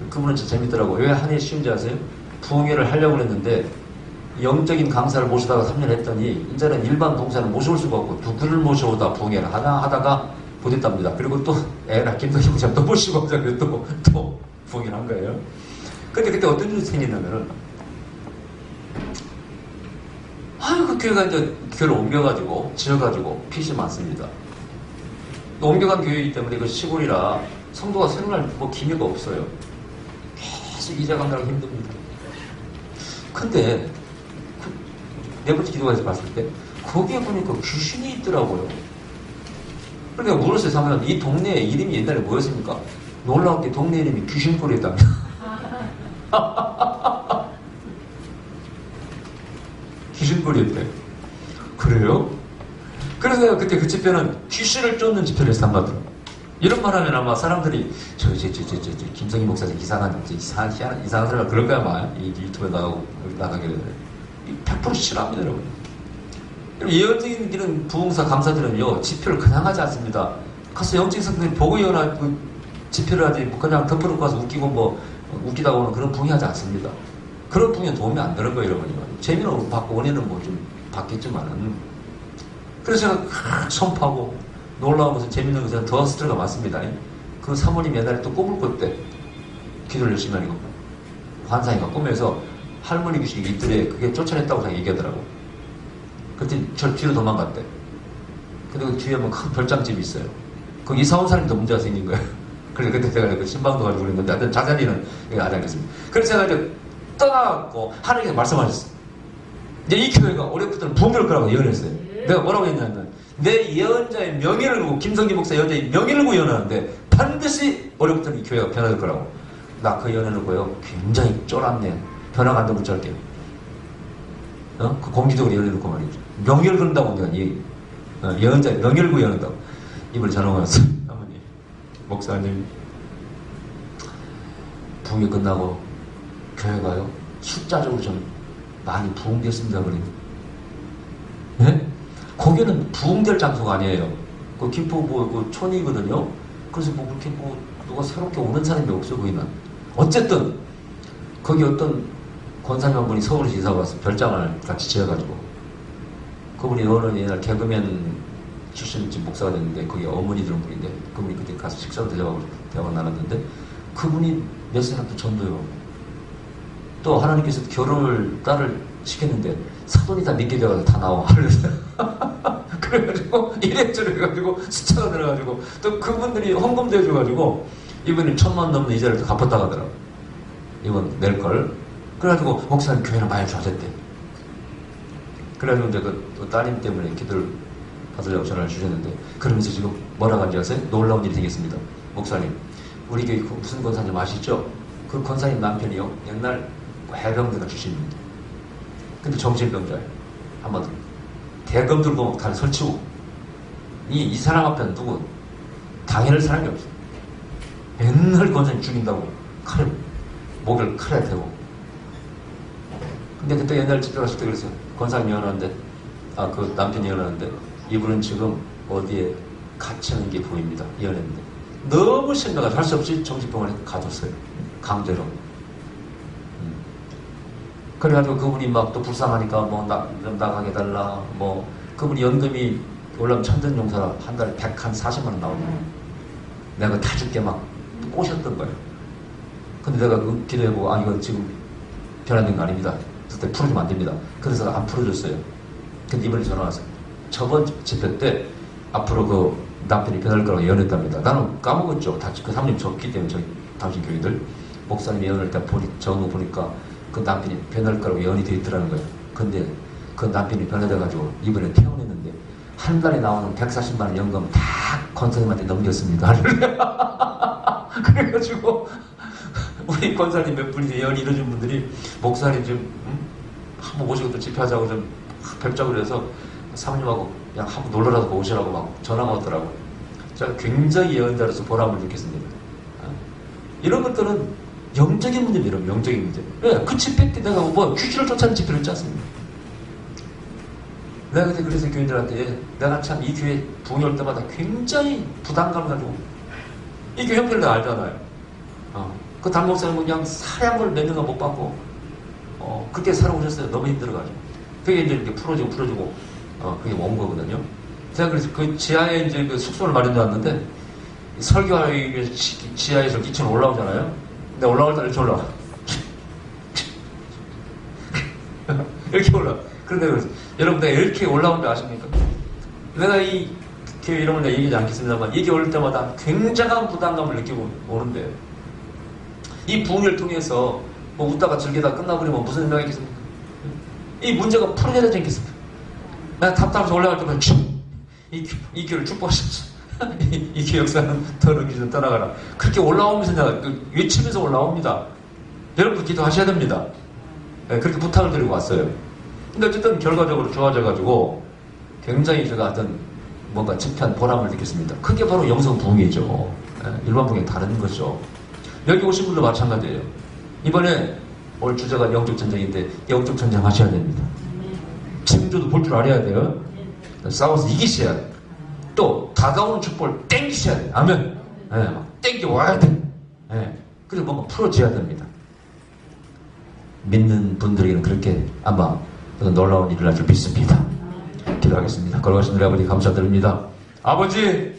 그분은 진짜 재밌더라고요. 왜 한 해 쉬운지 아세요? 부흥회를 하려고 했는데 영적인 강사를 모시다가 3년 했더니 이제는 일반 동사를 모셔올 수가 없고 누구를 모셔오다 부흥회를 하다가 보냈답니다. 그리고 또 애나 김덕희 목사 또 모시고 오자 또 부흥회를 한 거예요. 근데 그때 어떤 일이 생겼냐면은 그 교회가 이제 교회를 옮겨가지고 지어가지고 핏이 많습니다. 옮겨간 교회이기 때문에 그 시골이라 성도가 생활 기미가 없어요. 계속 이자감당하기 힘듭니다. 근데 네 번째 기도관에서 봤을 때 거기에 보니까 귀신이 있더라고요. 그러니까 물었어요. 사람은 이 동네 이름이 옛날에 뭐였습니까? 놀라운 게 동네 이름이 귀신골이었답니다. 귀신골이었대요. 그래요? 그래서 그때 그 집회는 귀신을 쫓는 집회를 했어, 한마디로. 이런 말 하면 아마 사람들이, 김성희 목사님 이상한 사람 그럴 거야, 아마. 이 유튜브에 나가게 되면. 100% 싫어합니다, 여러분. 예언적인 이런 부흥사 강사들은요, 집회를 그냥 하지 않습니다. 가서 영적인 성도들이 보고 예언하고 집회를 하지, 그냥 덮어놓고 가서 웃기다가 오는 그런 부흥이 하지 않습니다. 그런 부흥에 도움이 안 되는 거예요, 여러분이. 재미는 받고, 원인은 좀 받겠지만은. 그래서 제가 선포하고 놀라운 것은 재밌는 것은 더 스트레스가 많습니다. 그 사모님 옛날에 또 꿈을 꿨대. 기도를 열심히 하니까 환상이가 꿈에서 할머니 귀신이 있더래. 그게 쫓아냈다고 자기 얘기하더라고. 그때 저 뒤로 도망갔대. 근데 그 뒤에 큰 별장집이 있어요. 거기 이사 온 사람도 문제가 생긴 거예요. 그래서 그때 제가 그 신방도 가지고 그랬는데 하여튼 자세히는 안 하겠습니다. 그래서 제가 이제 떠나고 하나님께서 말씀하셨어요. 이제 이 교회가 올해부터는 부흥될 거라고 예언했어요. 내가 뭐라고 했냐면 내 예언자의 명예를 두고 김성기 목사 예언자의 명예를 두고 예언하는데 반드시 올해부터는 이 교회가 변화될 거라고. 나 그 예언을 두고요 굉장히 쫄았네. 변화가 안 되면 어쩔게요. 그 공개적으로 예언해놓고 말이죠. 명예를 그런다고 내가 예언자의 명예를 두고 예언한다고. 이번에 전화가 왔어요. 사모님, 목사님 부흥이 끝나고 교회가요 숫자적으로 좀 많이 부흥됐습니다. 그래요. 예? 거기는 부흥될 장소가 아니에요. 그 김포 그 촌이거든요. 그래서 그렇게 누가 새롭게 오는 사람이 없어 거기는. 어쨌든 거기 어떤 권사님 한 분이 서울에서 이사 와서 별장을 같이 지어가지고 그분이 어느 옛날 개그맨 출신 목사가 됐는데 거기 어머니 들은 분인데 그분이 그때 가서 식사로 데려가고 대화가 나눴는데 그분이 몇 사람도 전도요. 또 하나님께서 결혼을 딸을 시켰는데 사돈이 다 믿게 돼가지고 다 나와. 그래가지고 이래저래 해가지고 숫자가 들어가지고 또 그분들이 헌금도 해줘가지고 이분이 1,000만 넘는 이자를 또 갚았다 하더라고. 이번 낼걸. 그래가지고 목사님 교회는 많이 좋아졌대. 그래가지고 이제 그 따님 때문에 기도를 받으려고 전화를 주셨는데 그러면서 지금 뭐라고 하는지 아세요? 놀라운 일이 생겼습니다. 목사님 우리 교회 무슨 권사님 아시죠? 그 권사님 남편이요 옛날 해병대가 출신입니다. 근데 정신병자예요. 한마디로 대검 들고 막 다리 설치고 이 사람 앞에는 누구 당해낼 사람이 없어. 맨날 권사님 죽인다고 목을 칼에 대고. 근데 그때 옛날 집회 갔을 때 그랬어요. 권사님 예언하는데 그 남편이 예언하는데 이분은 지금 어디에 갇히는 게 보입니다. 예언했는데 너무 심각해서 할 수 없이 정신병원에 가뒀어요. 강제로. 그래가지고 그분이 막 또 불쌍하니까 나가게 해달라. 그분이 연금이 올라면 천전용사라 한 달에 140만 원 나오잖아요. 내가 다 줄게 막 꼬셨던 거예요. 근데 내가 기도해보고 이거 지금 변환된 거 아닙니다. 그때 풀어주면 안 됩니다. 그래서 안 풀어줬어요. 근데 이번에 전화 왔어요. 저번 집회 때 앞으로 그 남편이 변할 거라고 예언했답니다. 나는 까먹었죠. 그 사모님 적기 때문에 저희 당신 교인들 목사님 예언을 때 적은 거 보니까 그 남편이 변할 거라고 예언이 되어 있더라는 거예요. 근데 그 남편이 변해가지고 이번에 퇴원했는데 한 달에 나오는 140만 원 연금 다 권사님한테 넘겼습니다. 그래가지고 우리 권사님 몇 분이 예언이 이루어진 분들이 목사님 좀 한번 오시고 또 집회하자고 좀 뵙자고 그래서 사모님하고 그냥 한번 놀러라도 오시라고 막 전화가 왔더라고요. 제가 굉장히 예언자로서 보람을 느꼈습니다. 이런 것들은 영적인 문제입니다. 영적인 문제. 왜? 그 집회 때 내가 뭐 귀신을 쫓아내는 집회를 했지 않습니까? 내가 그때 그래서 교인들한테 내가 참 이 교회 부흥이 올 때마다 굉장히 부담감을 가지고 이 교회 형편을 내가 알잖아요. 그 담목사님은 그냥 사량을 몇 년간 못 받고 그렇게 살아오셨어요. 너무 힘들어가지고. 그게 이제 이렇게 풀어주고 그게 온 거거든요. 제가 그래서 그 지하에 이제 그 숙소를 마련해 놨는데 설교하기 위해서 지하에서 2층 올라오잖아요. 근데 올라올 때 이렇게 올라와. 이렇게 올라와. 그런데 여러분 내가 이렇게 올라온 줄 아십니까? 내가 이 교회 이름을 내가 얘기하지 않겠습니다만 이게 올 때마다 굉장한 부담감을 느끼고 오는데 이 부흥을 통해서 뭐 웃다가 즐기다가 끝나버리면 무슨 생각이 있겠습니까? 이 문제가 풀어져야 되지 않겠습니까? 내가 답답해서 올라갈 때마다 이 교회를 축복하셨어. 이 교회 역사는 더럽기 좀 떠나가라. 그렇게 올라오면서 내가 외치면서 올라옵니다. 여러분 기도하셔야 됩니다. 네, 그렇게 부탁을 드리고 왔어요. 근데 어쨌든 결과적으로 좋아져가지고 굉장히 제가 어떤 뭔가 집회한 보람을 느꼈습니다. 그게 바로 영성 부흥이죠. 일반 부흥이 다른 거죠. 여기 오신 분도 마찬가지예요. 이번에 올 주제가 영적 전쟁인데 영적 전쟁 하셔야 됩니다. 책임져도 볼 줄 알아야 돼요. 싸워서 이기셔야 돼요. 또 다가오는 축복을 땡기셔야 돼요. 아멘. 땡겨 와야 돼. 그리고 뭔가 풀어져야 됩니다. 믿는 분들에게는 그렇게 아마 놀라운 일을 할 줄 믿습니다. 기도하겠습니다. 걸어가신 우리 아버지 감사드립니다. 아버지